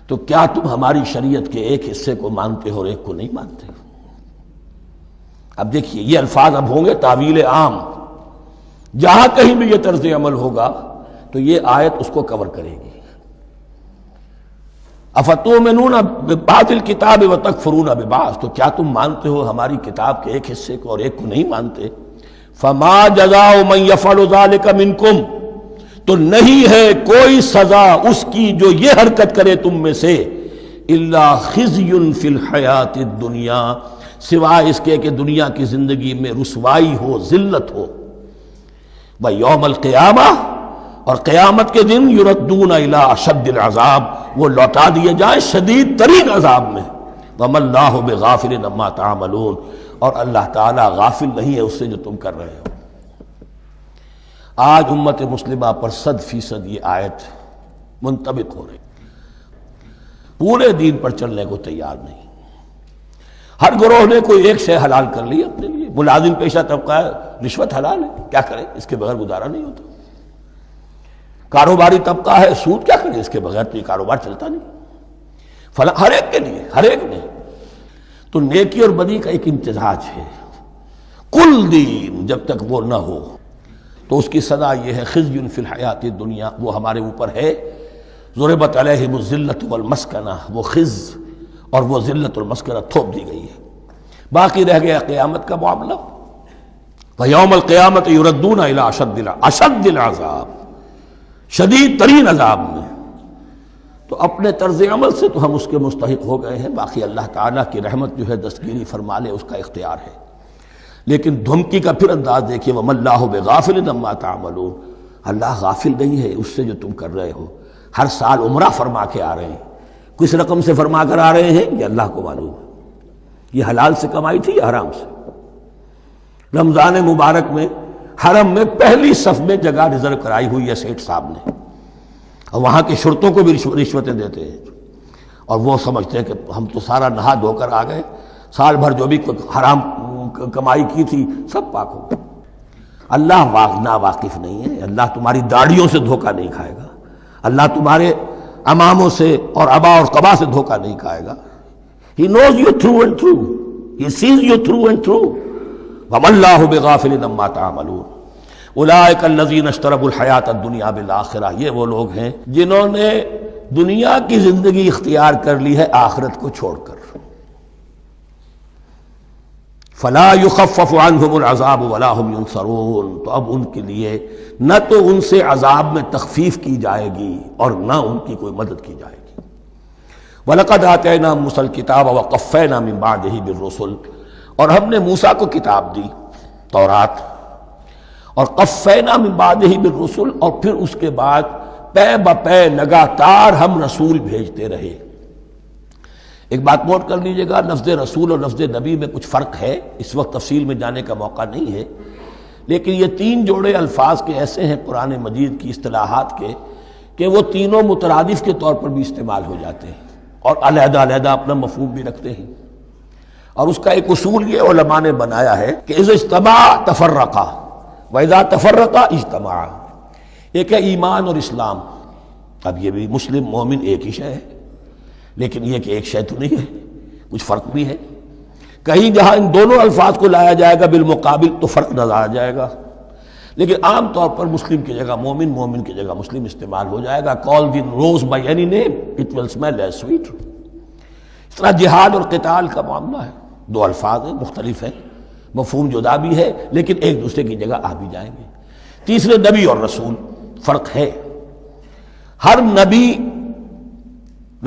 تو کیا تم ہماری شریعت کے ایک حصے کو مانتے ہو اور ایک کو نہیں مانتے؟ اب دیکھیے یہ الفاظ اب ہوں گے تعویل عام، جہاں کہیں بھی یہ طرز عمل ہوگا تو یہ آیت اس کو کور کرے گی۔ افتؤمنون ببعض الکتاب وتکفرون ببعض، تو کیا تم مانتے ہو ہماری کتاب کے ایک حصے کو اور ایک کو نہیں مانتے؟ فما جزاء من یفعل ذلک منکم، تو نہیں ہے کوئی سزا اس کی جو یہ حرکت کرے تم میں سے، الا خزی فی الحیات الدنیا، سوائے اس کے کہ دنیا کی زندگی میں رسوائی ہو، ذلت ہو، ویوم القیامہ، اور قیامت کے دن یردون الی اشد العذاب، وہ لوٹا دیے جائیں شدید ترین عذاب میں، وما اللہ بغافل عما تعملون، اور اللہ تعالیٰ غافل نہیں ہے اس سے جو تم کر رہے ہو۔ آج امت مسلمہ پر 100% یہ آیت منطبق ہو رہی، پورے دین پر چلنے کو تیار نہیں، ہر گروہ نے کوئی ایک شے حلال کر لی اپنے لیے، ملازم پیشہ طبقہ ہے، رشوت حلال ہے، کیا کرے اس کے بغیر گزارا نہیں ہوتا، کاروباری طبقہ ہے، سود کیا کرے اس کے بغیر تو یہ کاروبار چلتا نہیں، فلاں ہر ایک کے لیے، ہر ایک نے، تو نیکی اور بدی کا ایک امتزاج ہے، کل دین جب تک وہ نہ ہو تو اس کی سزا یہ ہے خزی فی الحیات الدنیا، وہ ہمارے اوپر ہے، ضربت علیہم الذلۃ والمسکنہ، وہ خز اور وہ ذلت اور مسکنہ تھوپ دی گئی ہے، باقی رہ گیا قیامت کا معاملہ، فَيَوْمَ الْقِيَامَةِ يُرَدُّونَ إِلَىٰ أَشَدِّ الْعَذَابِ، شدید ترین عذاب میں۔ تو اپنے طرز عمل سے تو ہم اس کے مستحق ہو گئے ہیں، باقی اللہ تعالیٰ کی رحمت جو ہے دستگیری فرما لے، اس کا اختیار ہے۔ لیکن دھمکی کا پھر انداز دیکھیے، وَمَا اللَّهُ بِغَافِلٍ عَمَّا تَعْمَلُونَ، اللہ غافل نہیں ہے اس سے جو تم کر رہے ہو۔ ہر سال عمرہ فرما کے آ رہے ہیں، کس رقم سے فرما کر آ رہے ہیں یہ اللہ کو معلوم ہے، یہ حلال سے کمائی تھی یا حرام سے۔ رمضان مبارک میں حرم میں پہلی صف میں جگہ ریزرو کرائی ہوئی ہے سیٹھ صاحب نے، اور وہاں کے شرطوں کو بھی رشوتیں دیتے ہیں، اور وہ سمجھتے ہیں کہ ہم تو سارا نہا دھو کر آ گئے، سال بھر جو بھی حرام کمائی کی تھی سب پاک ہو گئے۔ اللہ نا واقف نہیں ہے، اللہ تمہاری داڑھیوں سے دھوکہ نہیں کھائے گا، اللہ تمہارے اماموں سے اور ابا اور قبا سے دھوکہ نہیں کھائے گا۔ He knows you through and through, He sees you through and through۔ وَمَا اللَّهُ بِغَافِلٍ عَمَّا تَعْمَلُونَ أُولَٰئِكَ الَّذِينَ اشْتَرَوُا الْحَيَاةَ الدُّنْيَا بِالْآخِرَةِ، یہ وہ لوگ ہیں جنہوں نے دنیا کی زندگی اختیار کر لی ہے آخرت کو چھوڑ کر۔ فَلَا يُخَفَّفُ عَنْهُمُ الْعَذَابُ وَلَا هُمْ يُنصَرُونَ، تو اب ان کے لیے نہ تو ان سے عذاب میں تخفیف کی جائے گی اور نہ ان کی کوئی مدد کی جائے گی۔ وَلَقَدْ آتَيْنَا مُوسَى الْكِتَابَ وَقَفَّيْنَا مِن بَعْدِهِ بِالرُّسُلِ، اور ہم نے موسیٰ کو کتاب دی تورات، اور قفینا من بعدہ بالرسل، اور پھر اس کے بعد پے بپے لگاتار ہم رسول بھیجتے رہے۔ ایک بات نوٹ کر لیجئے گا، لفظ رسول اور لفظ نبی میں کچھ فرق ہے، اس وقت تفصیل میں جانے کا موقع نہیں ہے، لیکن یہ تین جوڑے الفاظ کے ایسے ہیں قرآن مجید کی اصطلاحات کے کہ وہ تینوں مترادف کے طور پر بھی استعمال ہو جاتے ہیں اور علیحدہ علیحدہ اپنا مفہوم بھی رکھتے ہیں۔ اور اس کا ایک اصول یہ علماء نے بنایا ہے کہ اذا اجتمع تفرقا واذا تفرقا اجتمع۔ ایک ہے ایمان اور اسلام، اب یہ بھی مسلم مومن ایک ہی شے ہے، لیکن یہ کہ ایک شے تو نہیں ہے، کچھ فرق بھی ہے۔ کہیں جہاں ان دونوں الفاظ کو لایا جائے گا بالمقابل تو فرق نظر آ جائے گا، لیکن عام طور پر مسلم کی جگہ مومن، مومن کی جگہ مسلم استعمال ہو جائے گا۔ call the rose by any name it will smell as sweet۔ اس طرح جہاد اور قتال کا معاملہ ہے، دو الفاظ ہیں، مختلف ہیں، مفہوم جدا بھی ہے لیکن ایک دوسرے کی جگہ آ بھی جائیں گے۔ تیسرے نبی اور رسول، فرق ہے، ہر نبی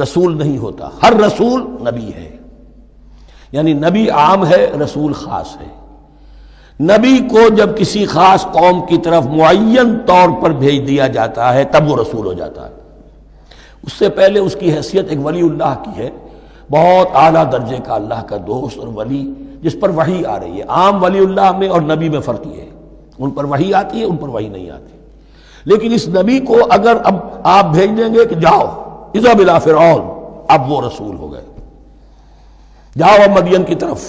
رسول نہیں ہوتا، ہر رسول نبی ہے، یعنی نبی عام ہے، رسول خاص ہے۔ نبی کو جب کسی خاص قوم کی طرف معین طور پر بھیج دیا جاتا ہے تب وہ رسول ہو جاتا ہے، اس سے پہلے اس کی حیثیت ایک ولی اللہ کی ہے، بہت اعلیٰ درجے کا اللہ کا دوست اور ولی جس پر وحی آ رہی ہے۔ عام ولی اللہ میں اور نبی میں فرق یہ ہے، ان پر وحی آتی ہے، ان پر وحی نہیں آتی۔ لیکن اس نبی کو اگر اب آپ بھیج دیں گے کہ جاؤ اذهب الى فرعون، اب وہ رسول ہو گئے، جاؤ اب مدین کی طرف،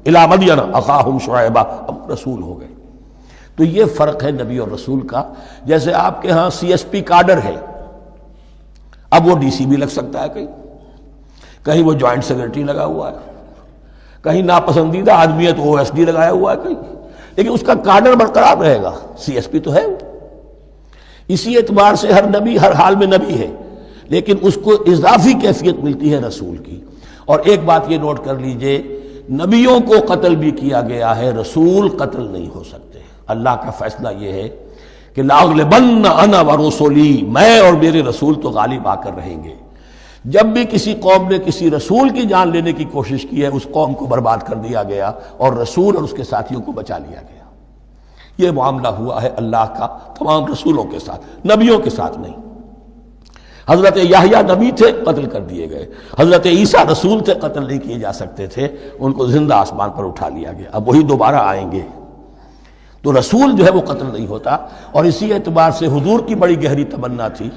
الى مدین اخاہم شعیبا، اب رسول ہو گئے۔ تو یہ فرق ہے نبی اور رسول کا۔ جیسے آپ کے ہاں سی ایس پی کارڈر ہے، اب وہ ڈی سی بھی لگ سکتا ہے، کہیں وہ جوائنٹ سیکرٹری لگا ہوا ہے، کہیں ناپسندیدہ آدمی ہے تو او ایس ڈی لگایا ہوا ہے کہیں، لیکن اس کا کارڈر برقرار رہے گا، سی ایس پی تو ہے وہ۔ اسی اعتبار سے ہر نبی ہر حال میں نبی ہے، لیکن اس کو اضافی کیفیت ملتی ہے رسول کی۔ اور ایک بات یہ نوٹ کر لیجئے، نبیوں کو قتل بھی کیا گیا ہے، رسول قتل نہیں ہو سکتے۔ اللہ کا فیصلہ یہ ہے کہ لاغلبن انا ورسولی، میں اور میرے رسول تو غالب آ کر رہیں گے۔ جب بھی کسی قوم نے کسی رسول کی جان لینے کی کوشش کی ہے، اس قوم کو برباد کر دیا گیا اور رسول اور اس کے ساتھیوں کو بچا لیا گیا۔ یہ معاملہ ہوا ہے اللہ کا تمام رسولوں کے ساتھ، نبیوں کے ساتھ نہیں۔ حضرت یحییٰ نبی تھے، قتل کر دیے گئے۔ حضرت عیسیٰ رسول تھے، قتل نہیں کیے جا سکتے تھے، ان کو زندہ آسمان پر اٹھا لیا گیا، اب وہی دوبارہ آئیں گے۔ تو رسول جو ہے وہ قتل نہیں ہوتا، اور اسی اعتبار سے حضور کی بڑی گہری تمنا تھی،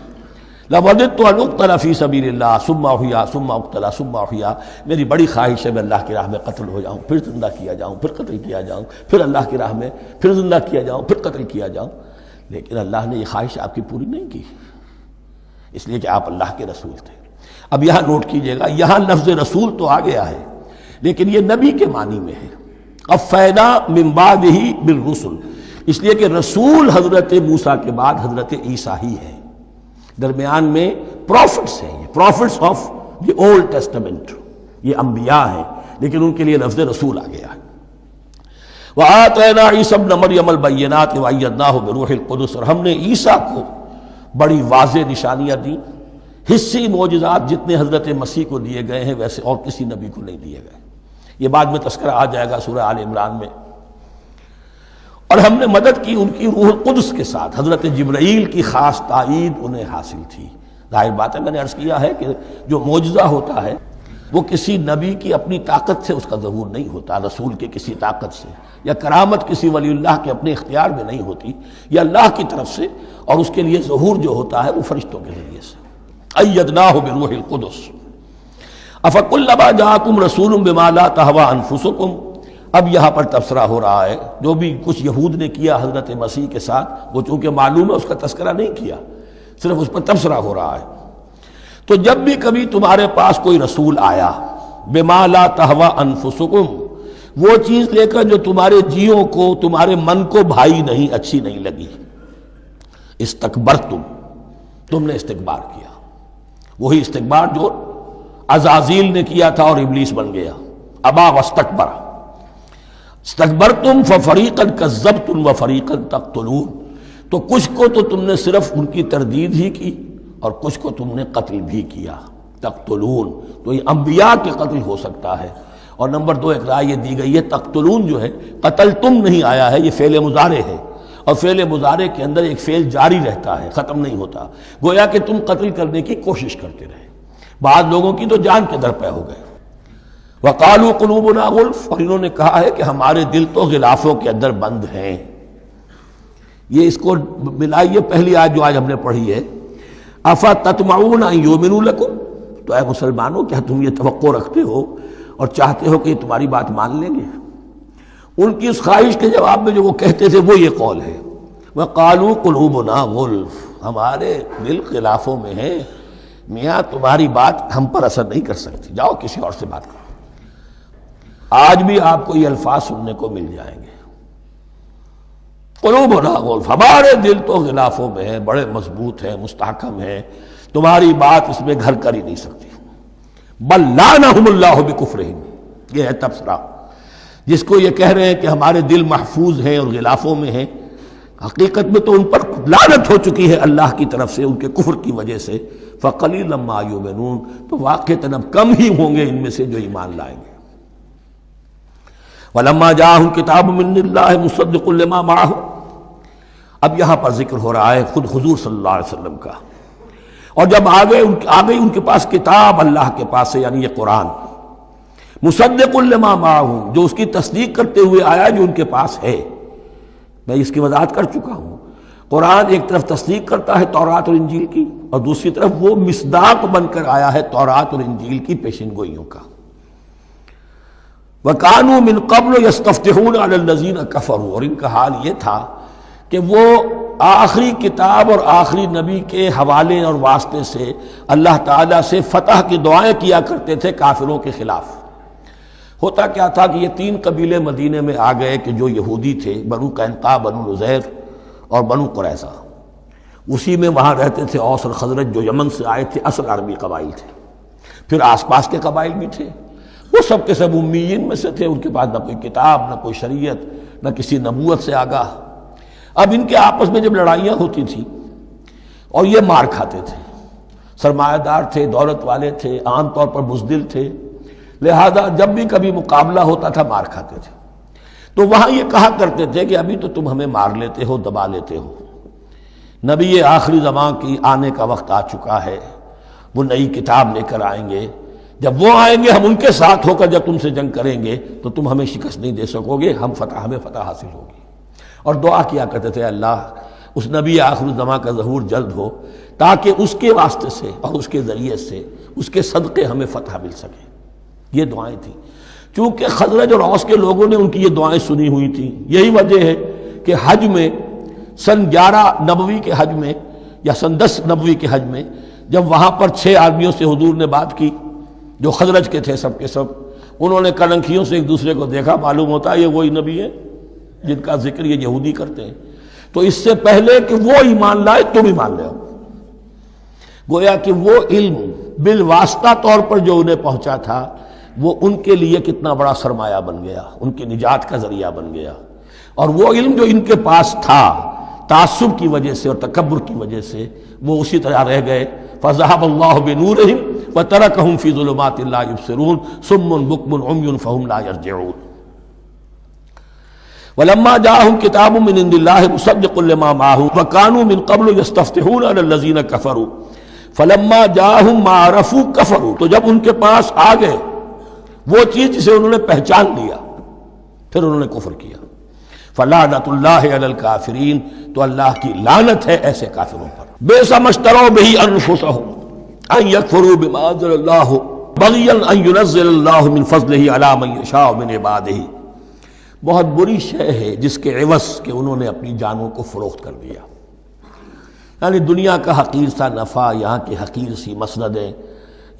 لَوَدِدتُّ أَنْ أُقْتَلَ فِي سَبِيلِ اللَّهِ ثُمَّ أُحْيَا ثُمَّ أُقْتَلَ ثُمَّ أُحْيَا، میری بڑی خواہش ہے میں اللہ کی راہ میں قتل ہو جاؤں، پھر زندہ کیا جاؤں، پھر قتل کیا جاؤں، پھر اللہ کی راہ میں پھر زندہ کیا جاؤں، پھر قتل کیا جاؤں۔ لیکن اللہ نے یہ خواہش آپ کی پوری نہیں کی، اس لیے کہ آپ اللہ کے رسول تھے۔ اب یہاں نوٹ کیجئے گا، یہاں لفظ رسول تو آ گیا ہے لیکن یہ نبی کے معنی میں ہے۔ قفینا من بعدہ بالرسل، اس لیے کہ رسول حضرت موسیٰ کے بعد حضرت عیسیٰ ہی ہے، درمیان میں پروفٹس ہیں، یہ prophets of the Old Testament, یہ انبیاء ہیں، لیکن ان کے لیے لفظ رسول آ گیا ہے۔ وآتینا عیسی ابن مریم البینات وایدناہ بروح القدس، اور ہم نے عیسیٰ کو بڑی واضح نشانیاں دیں، حصی معجزات جتنے حضرت مسیح کو دیے گئے ہیں ویسے اور کسی نبی کو نہیں دیے گئے۔ یہ بعد میں تذکرہ آ جائے گا سورہ آل عمران میں۔ اور ہم نے مدد کی ان کی روح القدس کے ساتھ، حضرت جبرائیل کی خاص تائید انہیں حاصل تھی۔ ظاہر بات ہے، میں نے عرض کیا ہے کہ جو معجزہ ہوتا ہے وہ کسی نبی کی اپنی طاقت سے اس کا ظہور نہیں ہوتا، رسول کے کسی طاقت سے، یا کرامت کسی ولی اللہ کے اپنے اختیار میں نہیں ہوتی، یا اللہ کی طرف سے، اور اس کے لیے ظہور جو ہوتا ہے وہ فرشتوں کے ذریعے سے۔ ایدناہ بروح القدس افکلما جاءکم رسول بما لا تہوی انفسکم۔ اب یہاں پر تبصرہ ہو رہا ہے، جو بھی کچھ یہود نے کیا حضرت مسیح کے ساتھ، وہ چونکہ معلوم ہے اس کا تذکرہ نہیں کیا، صرف اس پر تبصرہ ہو رہا ہے۔ تو جب بھی کبھی تمہارے پاس کوئی رسول آیا، بما لا تہوی انفسکم، وہ چیز لے کر جو تمہارے جیوں کو، تمہارے من کو بھائی نہیں، اچھی نہیں لگی، استکبرتم، تم نے استکبار کیا، وہی استکبار جو عزازیل نے کیا تھا اور ابلیس بن گیا، ابا واستکبر۔ استکبرتم ففریقا کذبتم وفریقا تقتلون، تو کچھ کو تو تم نے صرف ان کی تردید ہی کی اور کچھ کو تم نے قتل بھی کیا۔ تقتلون، تو یہ انبیاء کے قتل ہو سکتا ہے۔ اور نمبر دو ایک رائے یہ دی گئی ہے، تقتلون جو ہے قتل تم نہیں آیا ہے، یہ فعل مضارع ہے، اور فعل مضارع کے اندر ایک فعل جاری رہتا ہے، ختم نہیں ہوتا، گویا کہ تم قتل کرنے کی کوشش کرتے رہے۔ بعض لوگوں کی تو جان کے در پہ ہو گئے۔ وقالوا قلوبنا غلف، اور انہوں نے کہا ہے کہ ہمارے دل تو غلافوں کے اندر بند ہیں۔ یہ اس کو ملائیے پہلی آیت جو آج ہم نے پڑھی ہے، افتطمعون ان یؤمنوا لکم، تو اے مسلمانوں کیا تم یہ توقع رکھتے ہو اور چاہتے ہو کہ یہ تمہاری بات مان لیں گے؟ ان کی اس خواہش کے جواب میں جو وہ کہتے تھے وہ یہ قول ہے، وقالوا قلوبنا غلف، ہمارے دل غلافوں میں ہیں، میاں تمہاری بات ہم پر اثر نہیں کر سکتی، جاؤ کسی اور سے بات کرو۔ آج بھی آپ کو یہ الفاظ سننے کو مل جائیں گے، قلوبنا غلف، ہمارے دل تو غلافوں میں ہیں، بڑے مضبوط ہیں، مستحکم ہیں، تمہاری بات اس میں گھر کر ہی نہیں سکتی۔ بل لعنہم اللہ بکفرہم، یہ ہے تبصرہ۔ جس کو یہ کہہ رہے ہیں کہ ہمارے دل محفوظ ہیں اور غلافوں میں ہیں، حقیقت میں تو ان پر لعنت ہو چکی ہے اللہ کی طرف سے ان کے کفر کی وجہ سے۔ فقلیلا ما یؤمنون، تو واقعتاً اب کم ہی ہوں گے ان میں سے جو ایمان لائیں گے۔ وَلَمَّا جَاءَهُمْ كِتَابٌ مِّنْ اللَّهِ مُصَدِّقٌ لِّمَا مَعَهُمْ، اب یہاں پر ذکر ہو رہا ہے خود حضور صلی اللہ علیہ وسلم کا، اور جب آ گئی ان کے پاس کتاب اللہ کے پاس سے، یعنی یہ قرآن، مصدق لما معہم، جو اس کی تصدیق کرتے ہوئے آیا جو ان کے پاس ہے۔ میں اس کی وضاحت کر چکا ہوں، قرآن ایک طرف تصدیق کرتا ہے تورات اور انجیل کی، اور دوسری طرف وہ مصداق بن کر آیا ہے تورات اور انجیل کی پیشن گوئیوں کا۔ وَكَانُوا مِن قَبْلُ يَسْتَفْتِحُونَ عَلَى الَّذِينَ كَفَرُوا، اور ان کا حال یہ تھا کہ وہ آخری کتاب اور آخری نبی کے حوالے اور واسطے سے اللہ تعالیٰ سے فتح کی دعائیں کیا کرتے تھے کافروں کے خلاف۔ ہوتا کیا تھا کہ یہ تین قبیلے مدینے میں آ گئے کہ جو یہودی تھے، بنو قینقاع، بنو نذیر اور بنو قریظہ، اسی میں وہاں رہتے تھے اوس اور خزرج جو یمن سے آئے تھے، اصل عربی قبائل تھے، پھر آس پاس کے قبائل بھی تھے، وہ سب کے سب امیین میں سے تھے، ان کے پاس نہ کوئی کتاب، نہ کوئی شریعت، نہ کسی نبوت سے آگاہ۔ اب ان کے آپس میں جب لڑائیاں ہوتی تھیں اور یہ مار کھاتے تھے، سرمایہ دار تھے، دولت والے تھے، عام طور پر بزدل تھے، لہذا جب بھی کبھی مقابلہ ہوتا تھا مار کھاتے تھے۔ تو وہاں یہ کہا کرتے تھے کہ ابھی تو تم ہمیں مار لیتے ہو، دبا لیتے ہو، نبی آخری زمان کی آنے کا وقت آ چکا ہے، وہ نئی کتاب لے کر آئیں گے، جب وہ آئیں گے ہم ان کے ساتھ ہو کر جب تم سے جنگ کریں گے تو تم ہمیں شکست نہیں دے سکو گے، ہمیں فتح حاصل ہوگی۔ اور دعا کیا کرتے تھے اللہ اس نبی آخر الزمان کا ظہور جلد ہو تاکہ اس کے واسطے سے اور اس کے ذریعے سے اس کے صدقے ہمیں فتح مل سکے۔ یہ دعائیں تھیں، چونکہ خزرج اور اوس کے لوگوں نے ان کی یہ دعائیں سنی ہوئی تھیں۔ یہی وجہ ہے کہ حج میں سن 11 نبوی کے حج میں یا سن 10 نبوی کے حج میں جب وہاں پر 6 آدمیوں سے حضور نے بات کی جو خزرج کے تھے، سب کے سب انہوں نے کلنکھیوں سے ایک دوسرے کو دیکھا، معلوم ہوتا ہے یہ وہی نبی ہے جن کا ذکر یہ یہودی کرتے ہیں، تو اس سے پہلے کہ وہ ایمان لائے تم ایمان لے آؤ۔ گویا کہ وہ علم بالواسطہ طور پر جو انہیں پہنچا تھا وہ ان کے لیے کتنا بڑا سرمایہ بن گیا، ان کی نجات کا ذریعہ بن گیا۔ اور وہ علم جو ان کے پاس تھا تعصب کی وجہ سے اور تکبر کی وجہ سے وہ اسی طرح رہ گئے. فذهب الله بنورهم وتركهم في ظلمات لا يبصرون صم بكم عمي فهم لا يرجعون. ولما جاءهم كتاب من عند الله مصدق لما معهم وكانوا من قبل يستفتحون على الذين كفروا فلما جاءهم ما عرفوا كفروا. تو جب ان کے پاس آ گئے وہ چیز جسے انہوں نے پہچان لیا پھر انہوں نے کفر کیا. فلعنت اللہ علی الکافرین. تو اللہ کی لعنت ہے ایسے کافروں پر. بئس ما اشتروا به انفسهم ان يكفروا بما انزل الله بغيا ان ينزل الله من فضله على من يشاء من عباده. بہت بری شے ہے جس کے عوض کہ انہوں نے اپنی جانوں کو فروخت کر دیا. یعنی دنیا کا حقیر سا نفع، یہاں کی حقیر سی مسندیں،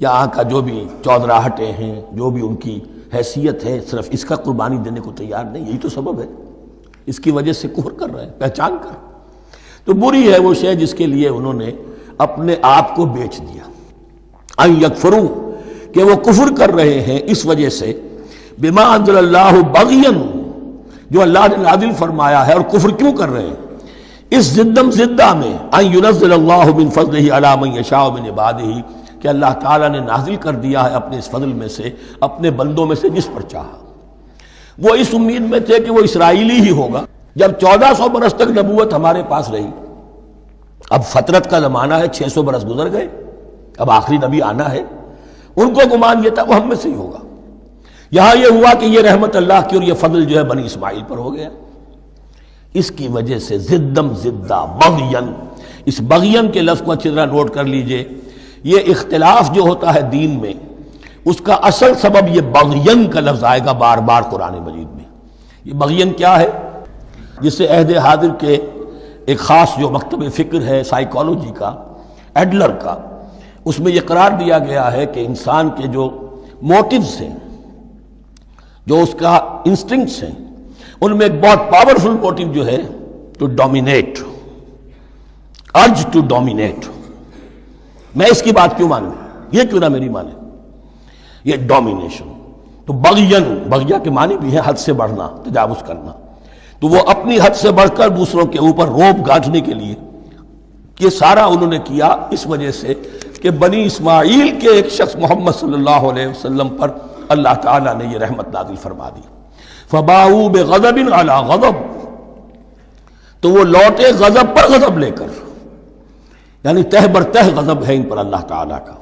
یہاں کا جو بھی چودراہٹیں ہیں، جو بھی ان کی حیثیت ہے، صرف اس کا قربانی دینے کو تیار نہیں. یہی تو سبب ہے، اس کی وجہ سے کفر کر رہے ہیں پہچان کر. تو بری ہے وہ شے جس کے لیے انہوں نے اپنے آپ کو بیچ دیا. ان یکفروا کہ وہ کفر کر رہے ہیں اس وجہ سے بما انزل اللہ بغیا جو اللہ نے نازل فرمایا ہے. اور کفر کیوں کر رہے ہیں؟ اس زدم زدہ میں ان ینزل اللہ من فضلہ علی من یشاء من عبادہ کہ اللہ تعالیٰ نے نازل کر دیا ہے اپنے اس فضل میں سے اپنے بندوں میں سے جس پر چاہا. وہ اس امید میں تھے کہ وہ اسرائیلی ہی ہوگا. جب 1400 برس تک نبوت ہمارے پاس رہی، اب فترت کا زمانہ ہے، 600 برس گزر گئے، اب آخری نبی آنا ہے. ان کو گمان یہ تھا وہ ہم میں سے ہی ہوگا. یہاں یہ ہوا کہ یہ رحمت اللہ کی اور یہ فضل جو ہے بنی اسماعیل پر ہو گیا. اس کی وجہ سے زدم زدہ بغین، اس بغین کے لفظ کو اچھی طرح نوٹ کر لیجئے. یہ اختلاف جو ہوتا ہے دین میں اس کا اصل سبب یہ بغین کا لفظ آئے گا بار بار قرآن مجید میں. یہ بغین کیا ہے؟ جس سے عہد حاضر کے ایک خاص جو مکتب فکر ہے سائیکالوجی کا، ایڈلر کا، اس میں یہ قرار دیا گیا ہے کہ انسان کے جو موٹیوز ہیں، جو اس کا انسٹنکٹس ہیں، ان میں ایک بہت پاورفل موٹیو جو ہے to dominate, urge to dominate. میں اس کی بات کیوں مانوں، یہ کیوں نہ میری مانے، یہ ڈومینیشن. تو بغین، بغیا کے معنی بھی ہے حد سے بڑھنا، تجاوز کرنا. تو وہ اپنی حد سے بڑھ کر دوسروں کے اوپر روب گانٹھنے کے لیے یہ سارا انہوں نے کیا اس وجہ سے کہ بنی اسماعیل کے ایک شخص محمد صلی اللہ علیہ وسلم پر اللہ تعالیٰ نے یہ رحمت نازل فرما دی. فباؤوا بغضب علی غضب. تو وہ لوٹے غضب پر غضب لے کر، یعنی تہ بر تہ غضب ہے ان پر اللہ تعالیٰ کا.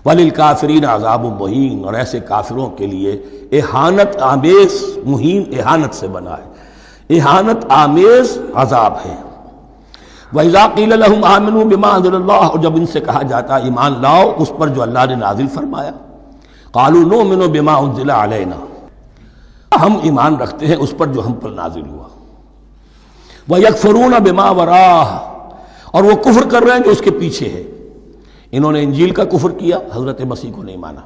وَلِلْكَافِرِينَ عَذَابٌ مُّهِينٌ. اور ایسے کافروں کے لیے اہانت آمیز، مہین اہانت سے بنا ہے، اہانت آمیز عذاب ہے. وَإِذَا قِيلَ لَهُمْ آمِنُوا بِمَا أَنزَلَ اللَّهُ. اور جب ان سے کہا جاتا ایمان لاؤ اس پر جو اللہ نے نازل فرمایا، قَالُوا نُؤْمِنُ بِمَا أُنزِلَ عَلَيْنَا. ہم ایمان رکھتے ہیں اس پر جو ہم پر نازل ہوا. وَيَكْفُرُونَ بِمَا وَرَاهُ. اور وہ کفر کر رہے ہیں جو اس کے پیچھے ہے. انہوں نے انجیل کا کفر کیا، حضرت مسیح کو نہیں مانا.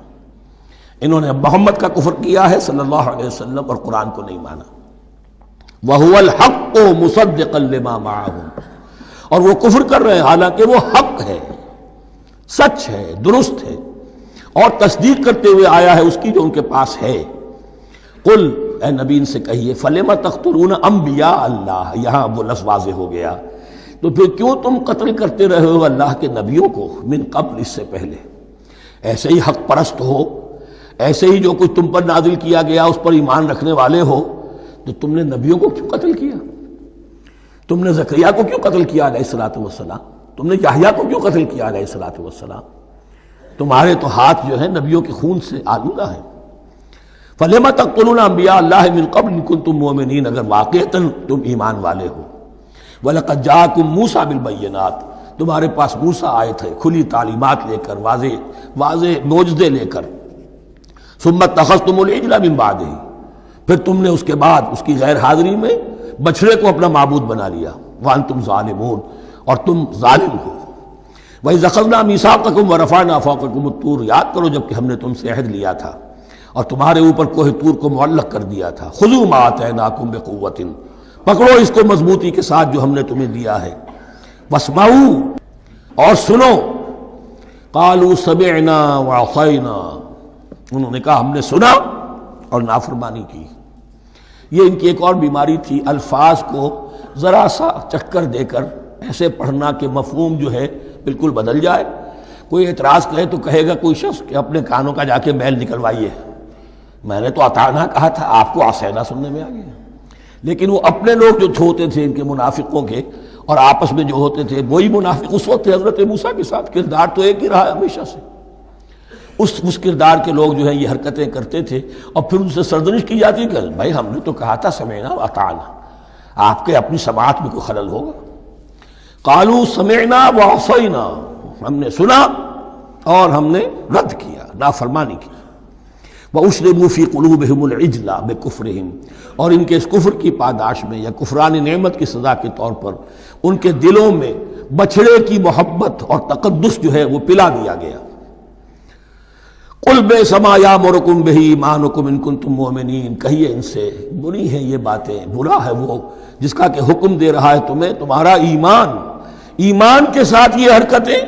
انہوں نے محمد کا کفر کیا ہے صلی اللہ علیہ وسلم، اور قرآن کو نہیں مانا. وَهُوَ الْحَقُّ مُصَدِّقًا لِمَا مَعَهُمْ. اور وہ کفر کر رہے ہیں حالانکہ وہ حق ہے، سچ ہے، درست ہے، اور تصدیق کرتے ہوئے آیا ہے اس کی جو ان کے پاس ہے. قل، اے نبی ان سے کہیے، فَلِمَ تَقْتُلُونَ أَنبِيَاءَ اللَّهِ. یہاں وہ لفظ واضح ہو گیا. تو پھر کیوں تم قتل کرتے رہے ہو اللہ کے نبیوں کو من قبل، اس سے پہلے. ایسے ہی حق پرست ہو، ایسے ہی جو کچھ تم پر نازل کیا گیا اس پر ایمان رکھنے والے ہو، تو تم نے نبیوں کو کیوں قتل کیا؟ تم نے زکریا کو کیوں قتل کیا علیہ الصلوۃ والسلام؟ تم نے یحییٰ کو کیوں قتل کیا علیہ الصلوۃ والسلام؟ تمہارے تو ہاتھ جو ہے نبیوں کے خون سے آلودہ ہیں. فَلِمَ تَقْتُلُونَ أَنبِيَاءَ اللَّهِ مِن قَبْلِ إِن كُنتُم مُّؤْمِنِينَ. اگر واقعتاً تم ایمان والے ہو. وَلَقَدْ جَاءَكُم مُوسَىٰ بِالْبَيِّنَاتِ. تمہارے پاس موسیٰ آئے تھے کھلی تعلیمات لے کر، واضح معجزے لے کر. ثُمَّ اتَّخَذْتُمُ الْعِجْلَ مِن بَعْدِهِ. پھر تم نے اس کے بعد اس کی غیر حاضری میں بچھڑے کو اپنا معبود بنا لیا. وَأَنْتُمْ ظَالِمُونَ. اور تم ظالم ہو. وَإِذْ أَخَذْنَا مِيثَاقَكُمْ وَرَفَعْنَا فَوْقَكُمُ الطُّورَ. یاد کرو جب کہ ہم نے تم سے عہد لیا تھا اور تمہارے اوپر کوہ طور کو معلق کر دیا تھا. خُذُوا مَا آتَيْنَاكُمْ بِقُوَّةٍ. پکڑو اس کو مضبوطی کے ساتھ جو ہم نے تمہیں دیا ہے. وَاسْمَعُوا. اور سنو. قَالُوا سَمِعْنَا وَعَصَيْنَا. انہوں نے کہا ہم نے سنا اور نافرمانی کی. یہ ان کی ایک اور بیماری تھی، الفاظ کو ذرا سا چکر دے کر ایسے پڑھنا کہ مفہوم جو ہے بالکل بدل جائے۔ کوئی اعتراض کرے تو کہے گا کوئی شخص کہ اپنے کانوں کا جا کے میل نکلوائیے، میں نے تو اطعنا کہا تھا، آپ کو اسینا سننے میں آ گیا۔ لیکن وہ اپنے لوگ جو ہوتے تھے ان کے منافقوں کے، اور آپس میں جو ہوتے تھے وہی منافق اس وقت حضرت موسیٰ کے ساتھ، کردار تو ایک ہی رہا ہے ہمیشہ سے۔ اس کردار کے لوگ جو ہیں یہ حرکتیں کرتے تھے، اور پھر ان سے سرزنش کی جاتی کہ بھائی ہم نے تو کہا تھا سمعنا و اطعنا، آپ کے اپنی سماعت میں کوئی خلل ہوگا۔ قالوا سمعنا و عصینا، ہم نے سنا اور ہم نے رد کیا، نافرمانی کی۔ وَأُشْرِبُوا فِي قُلُوبِهِمُ الْعِجْلَ بِكُفْرِهِمْ، اور ان کے اس کفر کی پاداش میں یا کفران نعمت کی سزا کے طور پر ان کے دلوں میں بچھڑے کی محبت اور تقدس جو ہے وہ پلا دیا گیا۔ قُلْ بِئْسَ مَا يَأْمُرُكُمْ بِهِ إِيمَانُكُمْ إِن كُنتُم مُّؤْمِنِينَ، کہیے ان سے بری ہیں یہ باتیں، برا ہے وہ جس کا کہ حکم دے رہا ہے تمہیں تمہارا ایمان کے ساتھ یہ حرکتیں۔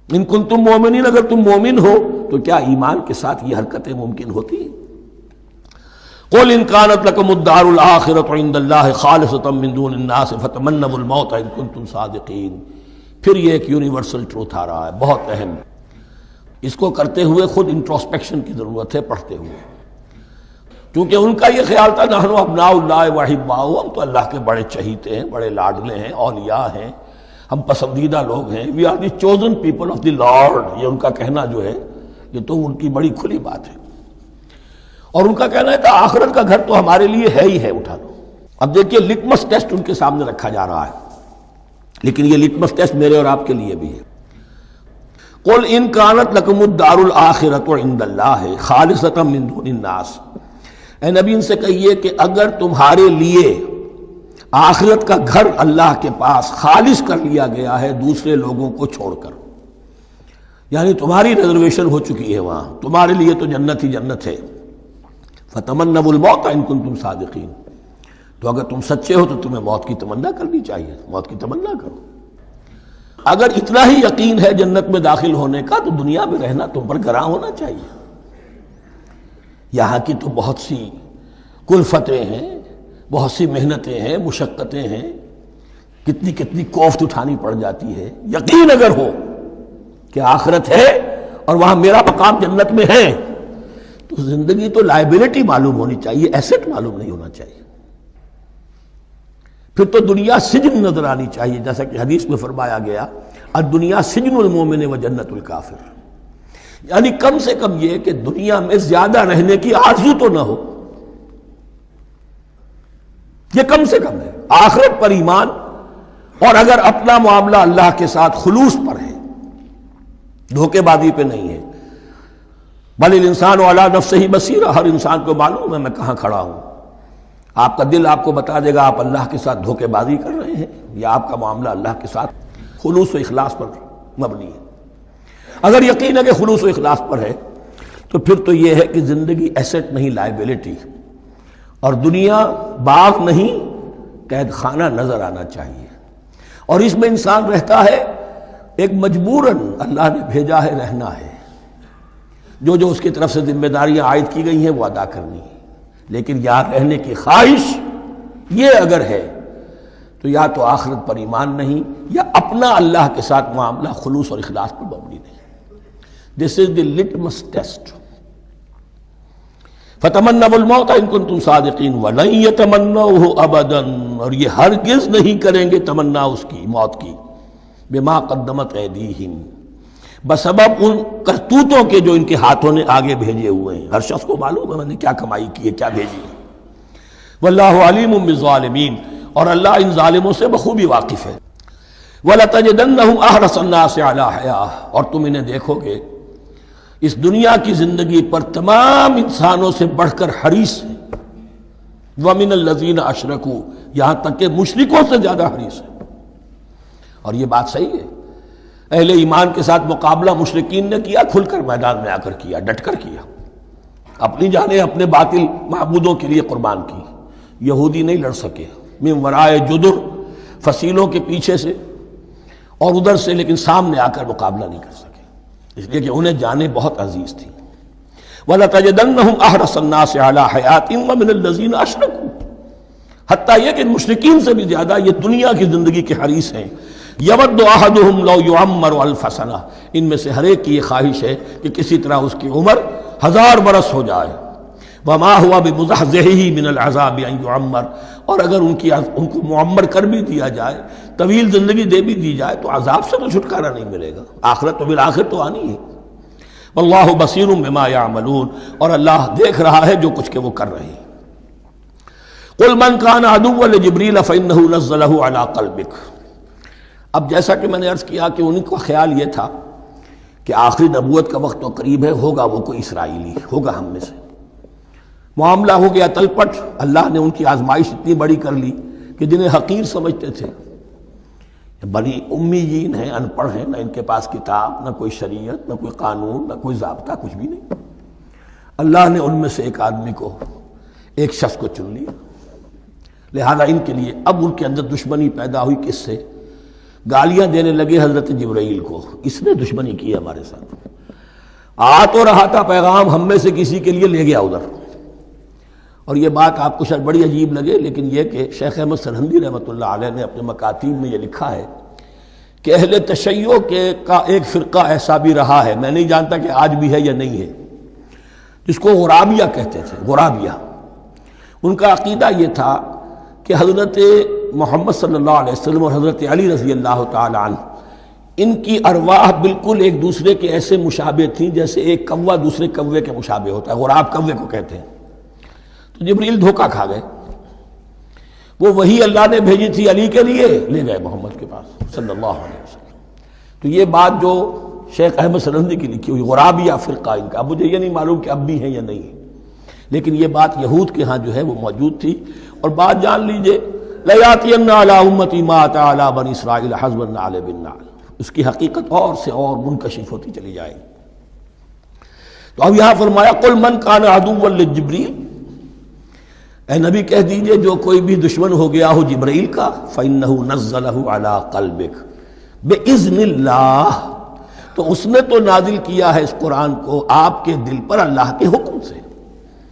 ان کنتم مومنین، اگر تم مومن ہو تو کیا ایمان کے ساتھ یہ حرکتیں ممکن ہوتی ہیں؟ قل ان كانت لكم الدار الآخرة عند الله خالصة من دون الناس فتمنوا الموت ان كنتم صادقین۔ پھر یہ ایک یونیورسل ٹروتھ آ رہا ہے، بہت اہم، اس کو کرتے ہوئے خود انٹروسپیکشن کی ضرورت ہے پڑھتے ہوئے، کیونکہ ان کا یہ خیال تھا نحن ابناء اللہ واحباؤہ، ہم تو اللہ کے بڑے چہیتے ہیں، بڑے لاڈلے ہیں، اولیاء ہیں، ہم پسندیدہ لوگ ہیں، we are the chosen people of the Lord, یہ ان کا کہنا جو ہے یہ تو ان کی بڑی کھلی بات ہے۔ اور ان کا کہنا ہے کہ آخرت کا گھر تو ہمارے لیے ہے ہی ہے، اٹھا لو۔ اب دیکھیے لٹمس ٹیسٹ ان کے سامنے رکھا جا رہا ہے، لیکن یہ لٹمس ٹیسٹ میرے اور آپ کے لیے بھی ہے۔ قل ان كانت لكم الدار الآخرة عند اللہ خالصة من دون الناس، اے نبی ان سے کہیے کہ اگر تمہارے لیے آخرت کا گھر اللہ کے پاس خالص کر لیا گیا ہے دوسرے لوگوں کو چھوڑ کر، یعنی تمہاری ریزرویشن ہو چکی ہے وہاں، تمہارے لیے تو جنت ہی جنت ہے، فتمنوا الموت ان کنتم صادقین، تو اگر تم سچے ہو تو تمہیں موت کی تمنا کرنی چاہیے، موت کی تمنا کرو۔ اگر اتنا ہی یقین ہے جنت میں داخل ہونے کا تو دنیا میں رہنا تم پر گراں ہونا چاہیے۔ یہاں کی تو بہت سی کلفتیں ہیں، بہت سی محنتیں ہیں، مشقتیں ہیں، کتنی کوفت اٹھانی پڑ جاتی ہے۔ یقین اگر ہو کہ آخرت ہے اور وہاں میرا مقام جنت میں ہے تو زندگی تو لائبلٹی معلوم ہونی چاہیے، ایسٹ معلوم نہیں ہونا چاہیے۔ پھر تو دنیا سجن نظر آنی چاہیے، جیسا کہ حدیث میں فرمایا گیا الدنیا سجن المومن و جنت الکافر، یعنی کم سے کم یہ کہ دنیا میں زیادہ رہنے کی آرزو تو نہ ہو، یہ کم سے کم ہے۔ آخرت پر ایمان، اور اگر اپنا معاملہ اللہ کے ساتھ خلوص پر ہے، دھوکے بازی پہ نہیں ہے، بل الانسان علی نفسہ بصیرہ، ہر انسان کو معلوم ہے میں کہاں کھڑا ہوں۔ آپ کا دل آپ کو بتا دے گا آپ اللہ کے ساتھ دھوکے بازی کر رہے ہیں یا آپ کا معاملہ اللہ کے ساتھ خلوص و اخلاص پر مبنی ہے۔ اگر یقین ہے کہ خلوص و اخلاص پر ہے تو پھر تو یہ ہے کہ زندگی ایسٹ نہیں لائبلٹی، اور دنیا باغ نہیں قید خانہ نظر آنا چاہیے، اور اس میں انسان رہتا ہے ایک مجبوراً، اللہ نے بھیجا ہے رہنا ہے، جو اس کی طرف سے ذمہ داریاں عائد کی گئی ہیں وہ ادا کرنی ہے، لیکن یہاں رہنے کی خواہش یہ اگر ہے تو یا تو آخرت پر ایمان نہیں یا اپنا اللہ کے ساتھ معاملہ خلوص اور اخلاص پر مبنی نہیں۔ دس از دی لٹمس ٹیسٹ۔ فتمنوا الموت ان کنتم صادقین ولن یتمنوہ ابدا، اور یہ ہرگز نہیں کریں گے تمنا اس کی، موت کی، بما قدمت ایدیہم، بسبب ان کرتوتوں کے جو ان کے ہاتھوں نے آگے بھیجے ہوئے ہیں۔ ہر شخص کو معلوم ہے میں نے کیا کمائی کی ہے، کیا بھیجی ہے۔ واللہ علیم بالظالمین، اور اللہ ان ظالموں سے بخوبی واقف ہے۔ وَلَتَجِدَنَّهُمْ أَحْرَصَ النَّاسِ عَلَىٰ حَيَاةٍ، اور تم انہیں دیکھو گے اس دنیا کی زندگی پر تمام انسانوں سے بڑھ کر حریص ہیں۔ وَمِنَ الَّذِينَ أَشْرَكُوا، یہاں تک کہ مشرکوں سے زیادہ حریص ہیں۔ اور یہ بات صحیح ہے، اہل ایمان کے ساتھ مقابلہ مشرکین نے کیا، کھل کر میدان میں آ کر کیا، ڈٹ کر کیا، اپنی جانیں اپنے باطل معبودوں کے لیے قربان کی۔ یہودی نہیں لڑ سکے، من ورائے جدر، فصیلوں کے پیچھے سے اور ادھر سے، لیکن سامنے آ کر مقابلہ نہیں کر سکے، اس لیے کہ انہیں جانیں بہت عزیز تھی۔ وَلَتَجِدَنَّهُمْ أَحْرَصَ النَّاسِ عَلَىٰ حَيَاةٍ وَمِنَ الَّذِينَ أَشْرَكُوا، حتیٰ یہ کہ مشرکین سے بھی زیادہ یہ دنیا کی زندگی کے حریص ہیں. یود احدہم لو یعمر الف سنہ، ان میں سے ہر ایک کی یہ خواہش ہے کہ کسی طرح اس کی عمر 1000 برس ہو جائے. وما ہوا بمزحزحہ من العذاب ان یعمر، اور اگر ان کو معمر کر بھی دیا جائے، طویل زندگی دے بھی دی جائے، تو عذاب سے تو چھٹکارا نہیں ملے گا. آخرت تو بالآخر تو آنی ہے. واللہ بصیر بما یعملون، اور اللہ دیکھ رہا ہے جو کچھ کہ وہ کر رہے ہیں. قل من کان عدوا لجبریل فانہ نزلہ علی قلبک. اب جیسا کہ میں نے عرض کیا کہ ان کا خیال یہ تھا کہ آخری نبوت کا وقت تو قریب ہے، ہوگا وہ کوئی اسرائیلی، ہوگا ہم میں سے. معاملہ ہو گیا تلپٹ. اللہ نے ان کی آزمائش اتنی بڑی کر لی کہ جنہیں حقیر سمجھتے تھے، بڑی امیین ہیں، ان پڑھ ہیں، نہ ان کے پاس کتاب، نہ کوئی شریعت، نہ کوئی قانون، نہ کوئی ضابطہ، کچھ بھی نہیں. اللہ نے ان میں سے ایک آدمی کو، ایک شخص کو چن لیا. لہذا ان کے لیے اب ان کے اندر دشمنی پیدا ہوئی. کس سے؟ گالیاں دینے لگے حضرت جبرائیل کو. اس نے دشمنی کی ہمارے ساتھ. آ تو رہا تھا پیغام ہم میں سے کسی کے لیے، لے گیا ادھر. اور یہ بات آپ کو شاید بڑی عجیب لگے، لیکن یہ کہ شیخ احمد سرہندی رحمۃ اللہ علیہ نے اپنے مکاتیب میں یہ لکھا ہے کہ اہل تشیع کا ایک فرقہ ایسا بھی رہا ہے، میں نہیں جانتا کہ آج بھی ہے یا نہیں ہے، جس کو غرابیہ کہتے تھے. غرابیہ، ان کا عقیدہ یہ تھا کہ حضرت محمد صلی اللہ علیہ وسلم اور حضرت علی رضی اللہ تعالی عنہ، ان کی ارواح بالکل ایک دوسرے کے ایسے مشابہ تھیں جیسے ایک کوا دوسرے کوے کے مشابہ ہوتا ہے. غراب کوے کو کہتے ہیں. تو جبریل دھوکہ کھا گئے. وہ وہی اللہ نے بھیجی تھی علی کے لیے، لے گئے محمد کے پاس صلی اللہ علیہ وسلم. تو یہ بات جو شیخ احمد سرہندی کی لکھی ہوئی غرابیہ فرقہ ان کا، مجھے یہ نہیں معلوم کہ اب بھی ہیں یا نہیں، لیکن یہ بات یہود کے ہاں جو ہے وہ موجود تھی. اور بات جان لیجئے، لَيَأْتِيَنَّ عَلَىٰ أُمَّتِي مَا أَتَىٰ عَلَىٰ بَنِي إِسْرَائِيلَ حَسْبَ النَّعْلِ بِالنَّعْلِ، اس کی حقیقت اور سے اور منکشف ہوتی چلی جائے گی. تو اب یہاں فرمایا قُلْ مَنْ كَانَ عَدُوًّا لِجِبْرِيلَ، اے نبی کہہ دیجئے جو کوئی بھی دشمن ہو گیا ہو جبرائیل کا، فَإِنَّهُ نَزَّلَهُ عَلَىٰ قَلْبِكَ بِإِذْنِ اللَّهِ، تو اس نے تو نازل کیا ہے اس قرآن کو آپ کے دل پر اللہ کے حکم سے.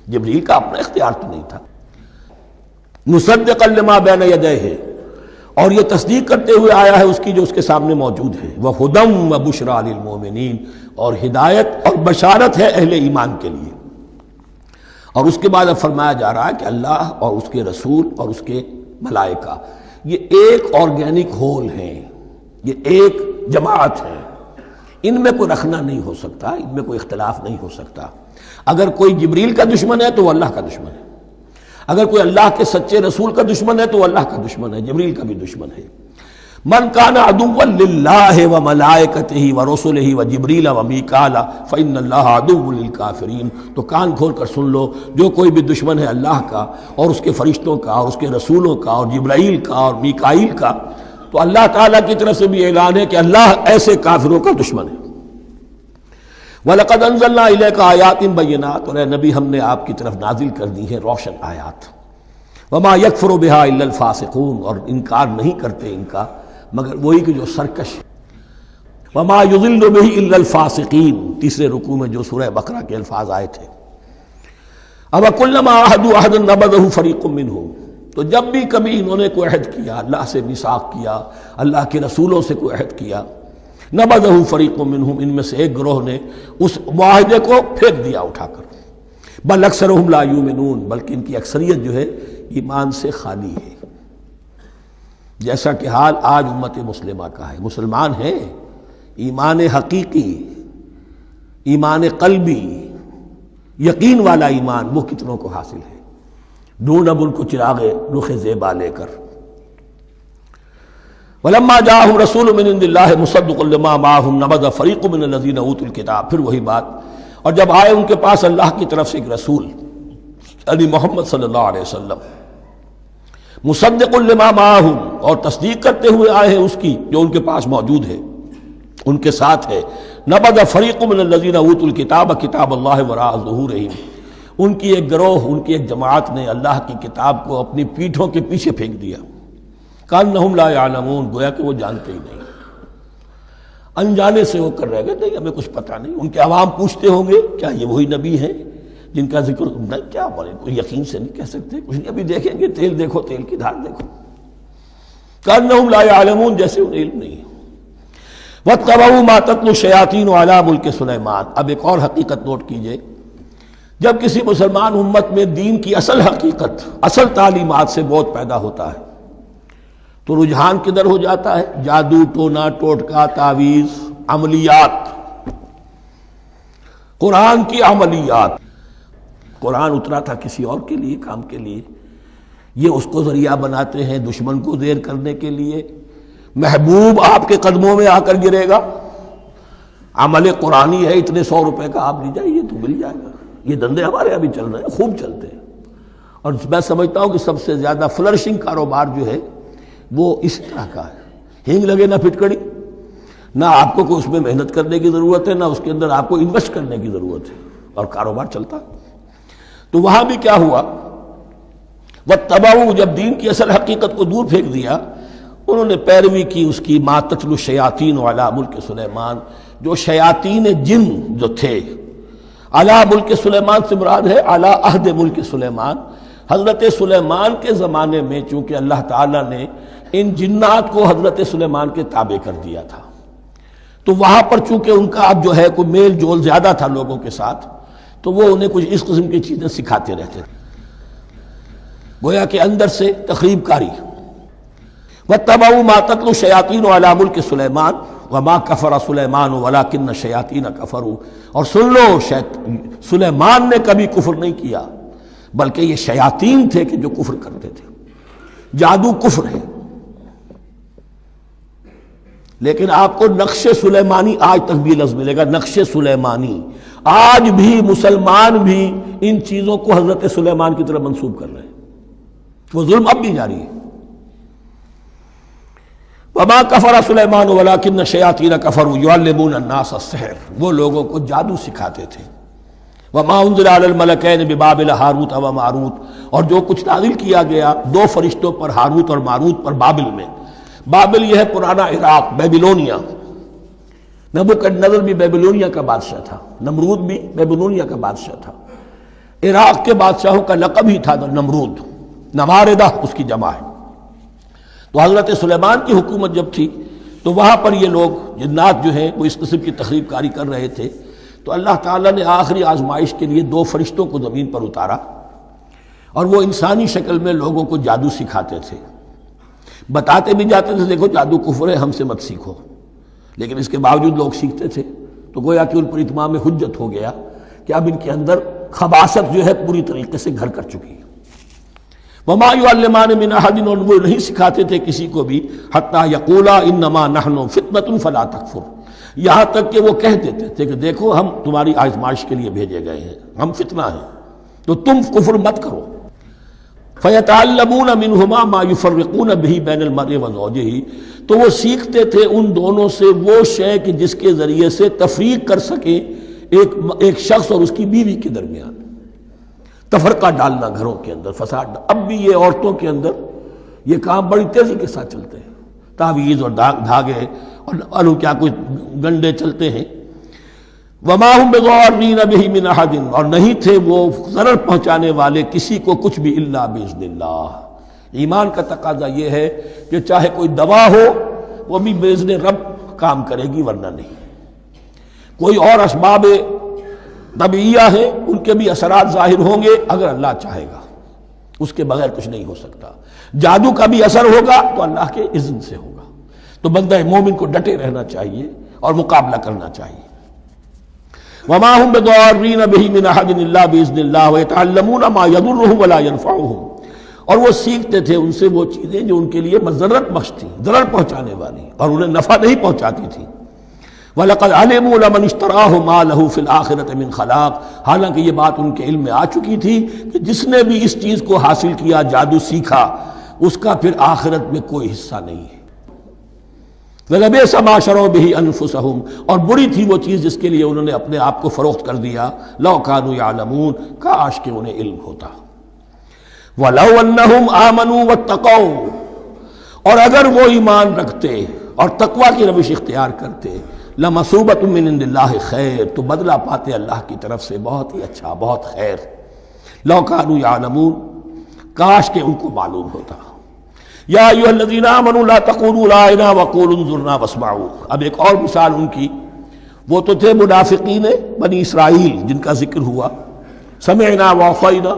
جبرائیل کا اپنا اختیار تو نہیں تھا. مصدقا لما بین یدیہ، اور یہ تصدیق کرتے ہوئے آیا ہے اس کی جو اس کے سامنے موجود ہے. وہدی وبشریٰ للمؤمنین، اور ہدایت اور بشارت ہے اہل ایمان کے لیے. اور اس کے بعد اب فرمایا جا رہا ہے کہ اللہ اور اس کے رسول اور اس کے ملائکہ یہ ایک آرگینک ہول ہیں، یہ ایک جماعت ہے. ان میں کوئی رکھنا نہیں ہو سکتا، ان میں کوئی اختلاف نہیں ہو سکتا. اگر کوئی جبریل کا دشمن ہے تو وہ اللہ کا دشمن ہے، اگر کوئی اللہ کے سچے رسول کا دشمن ہے تو وہ اللہ کا دشمن ہے، جبریل کا بھی دشمن ہے. من کان عدوا للہ وملائکتہ ورسلہ وجبریل ومیکال فإن اللہ عدو للکافرین. تو کان کھول کر سن لو، جو کوئی بھی دشمن ہے اللہ کا اور اس کے فرشتوں کا اور اس کے رسولوں کا اور جبرائیل کا اور میکائیل کا، تو اللہ تعالیٰ کی طرف سے بھی اعلان ہے کہ اللہ ایسے کافروں کا دشمن ہے. وَلَقَدْ أَنزَلْنَا إِلَيْكَ آيَاتٍ بَيِّنَاتٍ، اور اے نبی ہم نے آپ کی طرف نازل کر دی ہیں روشن آیات. وَمَا يَكْفُرُ بِهَا إِلَّا الْفَاسِقُونَ، اور انکار نہیں کرتے ان کا مگر وہی کہ جو سرکش. وَمَا يُضِلُّ بِهِ إِلَّا الْفَاسِقِينَ، تیسرے رکوع میں جو سورہ بقرہ کے الفاظ آئے تھے. أَوَكُلَّمَا عَاهَدُوا عَهْدًا نَبَذَهُ فَرِيقٌ مِّنْهُمْ، تو جب بھی کبھی انہوں نے کوئی عہد کیا، اللہ سے میثاق کیا، اللہ کے رسولوں سے کوئی عہد کیا، نَبَذَهُ فَرِيقٌ مِّنْهُمْ، ان میں سے ایک گروہ نے اس معاہدے کو پھینک دیا اٹھا کر. بل اکثرهم لا یؤمنون، بلکہ ان کی اکثریت جو ہے ایمان سے خالی ہے. جیسا کہ حال آج امت مسلمہ کا ہے. مسلمان ہیں، ایمان حقیقی، ایمان قلبی، یقین والا ایمان وہ کتنوں کو حاصل ہے. ڈھونڈ اب ان کو چراغ رخ زیبا لے کر. وَلَمَّا جَاءَهُمْ رَسُولٌ مِّنْ عِندِ اللَّهِ مُصَدِّقٌ لِّمَا مَعَهُمْ نَبَذَ فَرِيقٌ مِّنَ الَّذِينَ أُوتُوا الْكِتَابَ، پھر وہی بات. اور جب آئے ان کے پاس اللہ کی طرف سے ایک رسول یعنی محمد صلی اللہ علیہ وسلم، مصدق لما معہم، اور تصدیق کرتے ہوئے آئے ہیں اس کی جو ان کے پاس موجود ہے، ان کے ساتھ ہے. نبذ فریق من الذین اوتوا الکتاب کتاب اللہ وراء ظہورہم، ان کی ایک گروہ، ان کی ایک جماعت نے اللہ کی کتاب کو اپنی پیٹھوں کے پیچھے پھینک دیا. کانہم لا یعلمون، گویا کہ وہ جانتے ہی نہیں. انجانے سے ہو کر رہ گئے، نہیں ہمیں کچھ پتہ نہیں۔ ان کے عوام پوچھتے ہوں گے کیا یہ وہی نبی ہیں جن کا ذکر نہیں، کیا بولے، کوئی یقین سے نہیں کہہ سکتے، کچھ نہیں، ابھی دیکھیں گے، تیل دیکھو، تیل کی دھار دیکھو، کأنہم لا یعلمون، جیسے انہیں علم نہیں۔ واتبعوا ما تتلو الشیاطین علی ملک سلیمان۔ اب ایک اور حقیقت نوٹ کیجئے، جب کسی مسلمان امت میں دین کی اصل حقیقت، اصل تعلیمات سے بہت پیدا ہوتا ہے تو رجحان کدھر ہو جاتا ہے؟ جادو، ٹونا، ٹوٹکا، تعویذ، عملیات، قرآن کی عملیات۔ قرآن اترا تھا کسی اور کے لیے، کام کے لیے، یہ اس کو ذریعہ بناتے ہیں دشمن کو زیر کرنے کے لیے۔ محبوب آپ کے قدموں میں آ کر گرے گا، عمل قرآنی ہے، اتنے 100 روپے کا آپ لے جائیے تو مل جائے گا۔ یہ دندے ہمارے ابھی چل رہے ہیں، خوب چلتے ہیں، اور میں سمجھتا ہوں کہ سب سے زیادہ فلرشنگ کاروبار جو ہے وہ اس طرح کا ہے۔ ہینگ لگے نہ پھٹکڑی، نہ آپ کو کوئی اس میں محنت کرنے کی ضرورت ہے، نہ اس کے اندر آپ کو انویسٹ کرنے کی ضرورت ہے، اور کاروبار چلتا۔ تو وہاں بھی کیا ہوا، واتبعوا، جب دین کی اصل حقیقت کو دور پھینک دیا، انہوں نے پیروی کی اس کی ما تتلو الشیاطین علی ملک سلیمان، جو شیاطین جن جو تھے، علی ملک سلیمان سے مراد ہے علی عہد ملک سلیمان، حضرت سلیمان کے زمانے میں، چونکہ اللہ تعالیٰ نے ان جنات کو حضرت سلیمان کے تابع کر دیا تھا، تو وہاں پر چونکہ ان کا اب جو ہے کوئی میل جول زیادہ تھا لوگوں کے ساتھ، تو وہ انہیں کچھ اس قسم کی چیزیں سکھاتے رہتے تھے، گویا کہ اندر سے تخریب کاری۔ واتبعوا ما تتلو الشیاطین علی ملک سلیمان وما کفر سلیمان ولکن الشیاطین کفروا۔ اور سن لو، سلیمان نے کبھی کفر نہیں کیا، بلکہ یہ شیاطین تھے کہ جو کفر کرتے تھے۔ جادو کفر ہے، لیکن آپ کو نقش سلیمانی آج تک بھی لفظ ملے گا، نقش سلیمانی۔ آج بھی مسلمان بھی ان چیزوں کو حضرت سلیمان کی طرف منسوب کر رہے ہیں، وہ ظلم اب بھی جاری ہے۔ وما کفر سلیمان ولکن الشیاطین کفروا یعلمون الناس السحر، وہ لوگوں کو جادو سکھاتے تھے۔ وما انزل علی الملکین ببابل ہاروت و ماروت، اور جو کچھ نازل کیا گیا 2 فرشتوں پر، ہاروت اور ماروت پر، بابل میں۔ بابل یہ ہے پرانا عراق، بیبلونیا۔ نبوکدنضر بھی بیبلونیا کا بادشاہ تھا، نمرود بھی بیبلونیا کا بادشاہ تھا۔ عراق کے بادشاہوں کا لقب ہی تھا نمرود، نماردہ اس کی جمع ہے۔ تو حضرت سلیمان کی حکومت جب تھی تو وہاں پر یہ لوگ جنات جو ہیں وہ اس قسم کی تخریب کاری کر رہے تھے، تو اللہ تعالیٰ نے آخری آزمائش کے لیے 2 فرشتوں کو زمین پر اتارا، اور وہ انسانی شکل میں لوگوں کو جادو سکھاتے تھے، بتاتے بھی جاتے تھے دیکھو جادو کفر ہے، ہم سے مت سیکھو، لیکن اس کے باوجود لوگ سیکھتے تھے۔ تو گویا کہ ان پر اتمام حجت ہو گیا کہ اب ان کے اندر خباثت جو ہے پوری طریقے سے گھر کر چکی ہے۔ وما یعلمان من احد، اور وہ نہیں سکھاتے تھے کسی کو بھی، حتی یقولا انما نحن فتنۃ فلا تکفر، یہاں تک کہ وہ کہہ دیتے تھے کہ دیکھو ہم تمہاری آزمائش کے لیے بھیجے گئے ہیں، ہم فتنہ ہیں، تو تم کفر مت کرو۔ فیتعلمون منہما ما یفرقون بہ بین المرء وزوجہ، تو وہ سیکھتے تھے ان دونوں سے وہ شے کہ جس کے ذریعے سے تفریق کر سکیں ایک شخص اور اس کی بیوی کے درمیان، تفرقہ ڈالنا گھروں کے اندر، فساد۔ اب بھی یہ عورتوں کے اندر یہ کام بڑی تیزی کے ساتھ چلتے ہیں، تعویذ اور دھاگے اور کیا کچھ گنڈے چلتے ہیں۔ وما هم بضارین بہ من احد، اور نہیں تھے وہ ضرر پہنچانے والے کسی کو کچھ بھی الا باذن اللہ۔ ایمان کا تقاضا یہ ہے کہ چاہے کوئی دوا ہو وہ بھی باذن رب کام کرے گی، ورنہ نہیں۔ کوئی اور اسباب طبیعیہ ہیں، ان کے بھی اثرات ظاہر ہوں گے اگر اللہ چاہے گا، اس کے بغیر کچھ نہیں ہو سکتا۔ جادو کا بھی اثر ہوگا تو اللہ کے اذن سے ہوگا۔ تو بندہ مومن کو ڈٹے رہنا چاہیے اور مقابلہ کرنا چاہیے۔ وما هم بضارین بہ من احد الا باذن اللہ ویتعلمون ما یضرهم ولا ينفعهم، اور وہ سیکھتے تھے ان سے وہ چیزیں جو ان کے لیے مضرت بخش تھیں، ضرر پہنچانے والی، اور انہیں نفع نہیں پہنچاتی تھی۔ وَلَقَدْ عَلِمُوا لَمَنِ اشْتَرَاهُ مَا لَهُ فِي الْآخِرَةِ مِنْ خَلَاقٍ، حالانکہ یہ بات ان کے علم میں آ چکی تھی کہ جس نے بھی اس چیز کو حاصل کیا، جادو سیکھا، اس کا پھر آخرت میں کوئی حصہ نہیں ہے۔ وَلَبِئْسَ مَا شَرَوْا بِهِ أَنفُسَهُمْ، اور بری تھی وہ چیز جس کے لیے انہوں نے اپنے آپ کو فروخت کر دیا۔ لَوْ كَانُوا يَعْلَمُونَ، کاش کہ انہیں علم ہوتا۔ وَلَوْ أَنَّهُمْ آمَنُوا وَاتَّقَوْا، اور اگر وہ ایمان رکھتے اور تقوی کی روش اختیار کرتے، لمثوبۃ من عند اللہ خیر، تو بدلہ پاتے اللہ کی طرف سے بہت ہی اچھا، بہت خیر۔ لو کانوا یعلمون، کاش کہ ان کو معلوم ہوتا۔ یا ایھا الذین آمنوا لا تقولوا راعنا وقولوا انظرنا واسمعوا۔ اب ایک اور مثال ان کی، وہ تو تھے منافقین بنی اسرائیل جن کا ذکر ہوا، سمعنا وعصینا۔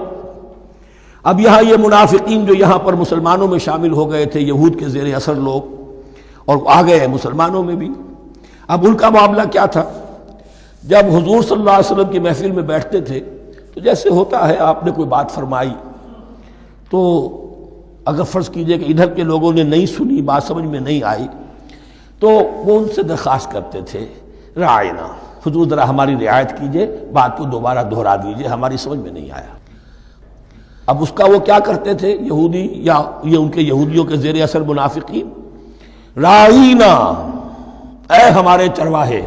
اب یہاں یہ منافقین جو یہاں پر مسلمانوں میں شامل ہو گئے تھے، یہود کے زیر اثر لوگ، اور آ گئے ہیں مسلمانوں میں بھی۔ اب ان کا معاملہ کیا تھا؟ جب حضور صلی اللہ علیہ وسلم کی محفل میں بیٹھتے تھے تو جیسے ہوتا ہے، آپ نے کوئی بات فرمائی تو اگر فرض کیجئے کہ ادھر کے لوگوں نے نہیں سنی، بات سمجھ میں نہیں آئی، تو وہ ان سے درخواست کرتے تھے راعنا، حضور ذرا ہماری رعایت کیجئے، بات کو دوبارہ دہرا دیجئے، ہماری سمجھ میں نہیں آیا۔ اب اس کا وہ کیا کرتے تھے یہودی، یا یہ ان کے یہودیوں کے زیر اثر منافقین؟ راعینا، اے ہمارے چرواہے،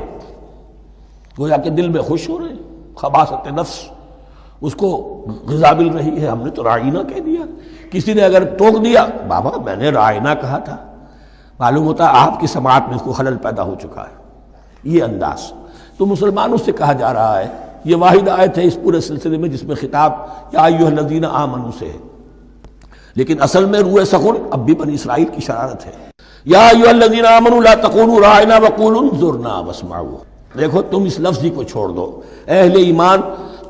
گویا کہ دل میں خوش ہو رہے ہیں، خباثت نفس اس کو غذا مل رہی ہے، ہم نے تو راعینا کہہ دیا۔ کسی نے اگر ٹوک دیا، بابا میں نے راعینا کہا تھا، معلوم ہوتا ہے آپ کی سماعت میں اس کو خلل پیدا ہو چکا ہے، یہ انداز۔ تو مسلمانوں سے کہا جا رہا ہے، یہ واحد آیت ہے اس پورے سلسلے میں جس میں خطاب یا ایھا الذین آمنوا سے ہے، لیکن اصل میں روح سخن اب بھی بنی اسرائیل کی شرارت ہے۔ یا ایھا الذین آمنوا لا تقولوا راعنا وقولوا انظرنا واسمعوا۔ دیکھو تم اس لفظ کو چھوڑ دو، اے اہل ایمان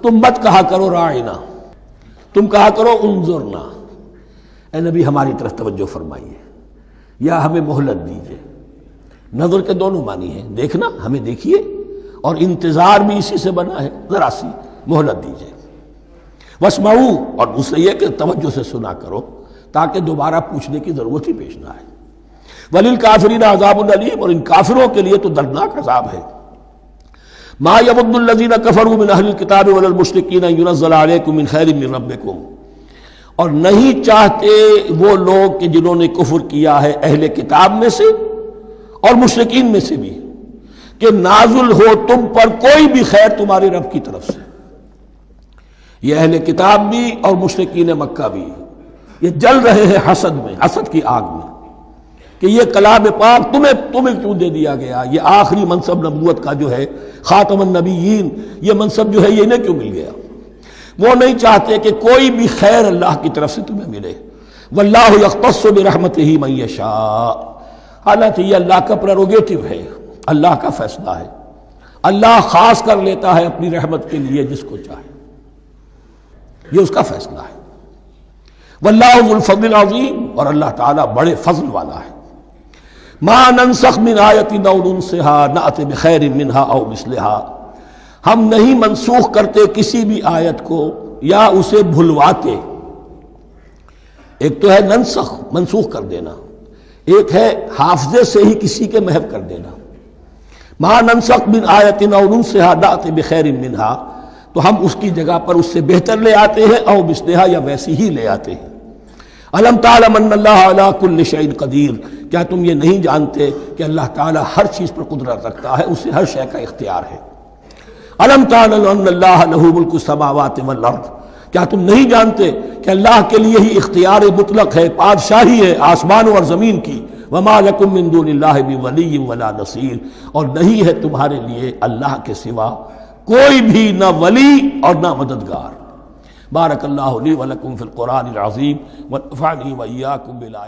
تم مت کہا کرو راعنا، تم کہا کرو انظرنا، اے نبی ہماری طرف توجہ فرمائیے یا ہمیں مہلت دیجیے۔ نظر کے دونوں معنی ہیں، دیکھنا، ہمیں دیکھیے، اور انتظار بھی اسی سے بنا ہے، ذرا سی مہلت دیجیے۔ واسمعوا، اور دوسرے یہ کہ توجہ سے سنا کرو تاکہ دوبارہ پوچھنے کی ضرورت ہی پیش نہ آئے۔ وللکافرین عذاب الیم، اور ان کافروں کے لیے تو دردناک عذاب ہے۔ ما یود الذین کفروا من اہل الکتاب ولا المشرکین ان ینزل علیکم من خیر من ربکم، اور نہیں چاہتے وہ لوگ کہ جنہوں نے کفر کیا ہے اہل کتاب میں سے اور مشرکین میں سے بھی، کہ نازل ہو تم پر کوئی بھی خیر تمہاری رب کی طرف سے۔ یہ اہل کتاب بھی اور مشرکین مکہ بھی یہ جل رہے ہیں حسد میں، حسد کی آگ میں، کہ یہ کلام پاک تمہیں کیوں دے دیا گیا، یہ آخری منصب نبوت کا جو ہے خاتم النبیین، یہ منصب جو ہے یہ انہیں کیوں مل گیا؟ وہ نہیں چاہتے کہ کوئی بھی خیر اللہ کی طرف سے تمہیں ملے۔ واللہ یختص برحمتہ من یشاء، حالانکہ یہ اللہ کا پریروگیٹو ہے، اللہ کا فیصلہ ہے، اللہ خاص کر لیتا ہے اپنی رحمت کے لیے جس کو چاہے، یہ اس کا فیصلہ ہے۔ واللہ ذو الفضل العظیم، اور اللہ تعالیٰ بڑے فضل والا ہے۔ ما ننسخ من آیت او ننسها نأت بخیر منہا او مثلہا، ہم نہیں منسوخ کرتے کسی بھی آیت کو یا اسے بھلواتے۔ ایک تو ہے ننسخ، منسوخ کر دینا، ایک ہے حافظے سے ہی کسی کے محو کر دینا۔ ما ننسخ من آیت او ننسها نأت بخیر منہا، تو ہم اس کی جگہ پر اس سے بہتر لے آتے ہیں، او مثلہا، یا ویسی ہی لے آتے ہیں۔ الم تعلم ان اللہ علی کل شیء قدیر، کیا تم یہ نہیں جانتے کہ اللہ تعالیٰ ہر چیز پر قدرت رکھتا ہے، اسے ہر شے کا اختیار ہے۔ الم تعلم ان اللہ لہ ملک السماوات والارض، کیا تم نہیں جانتے کہ اللہ کے لیے ہی اختیار مطلق ہے، بادشاہی ہے آسمانوں اور زمین کی۔ وما لکم من دون اللہ بولی ولا نصیر، اور نہیں ہے تمہارے لیے اللہ کے سوا کوئی بھی نہ ولی اور نہ مددگار۔ بارک اللہ لی ولکم فی القرآن العظیم ونفعنی وإیاکم بالآیات۔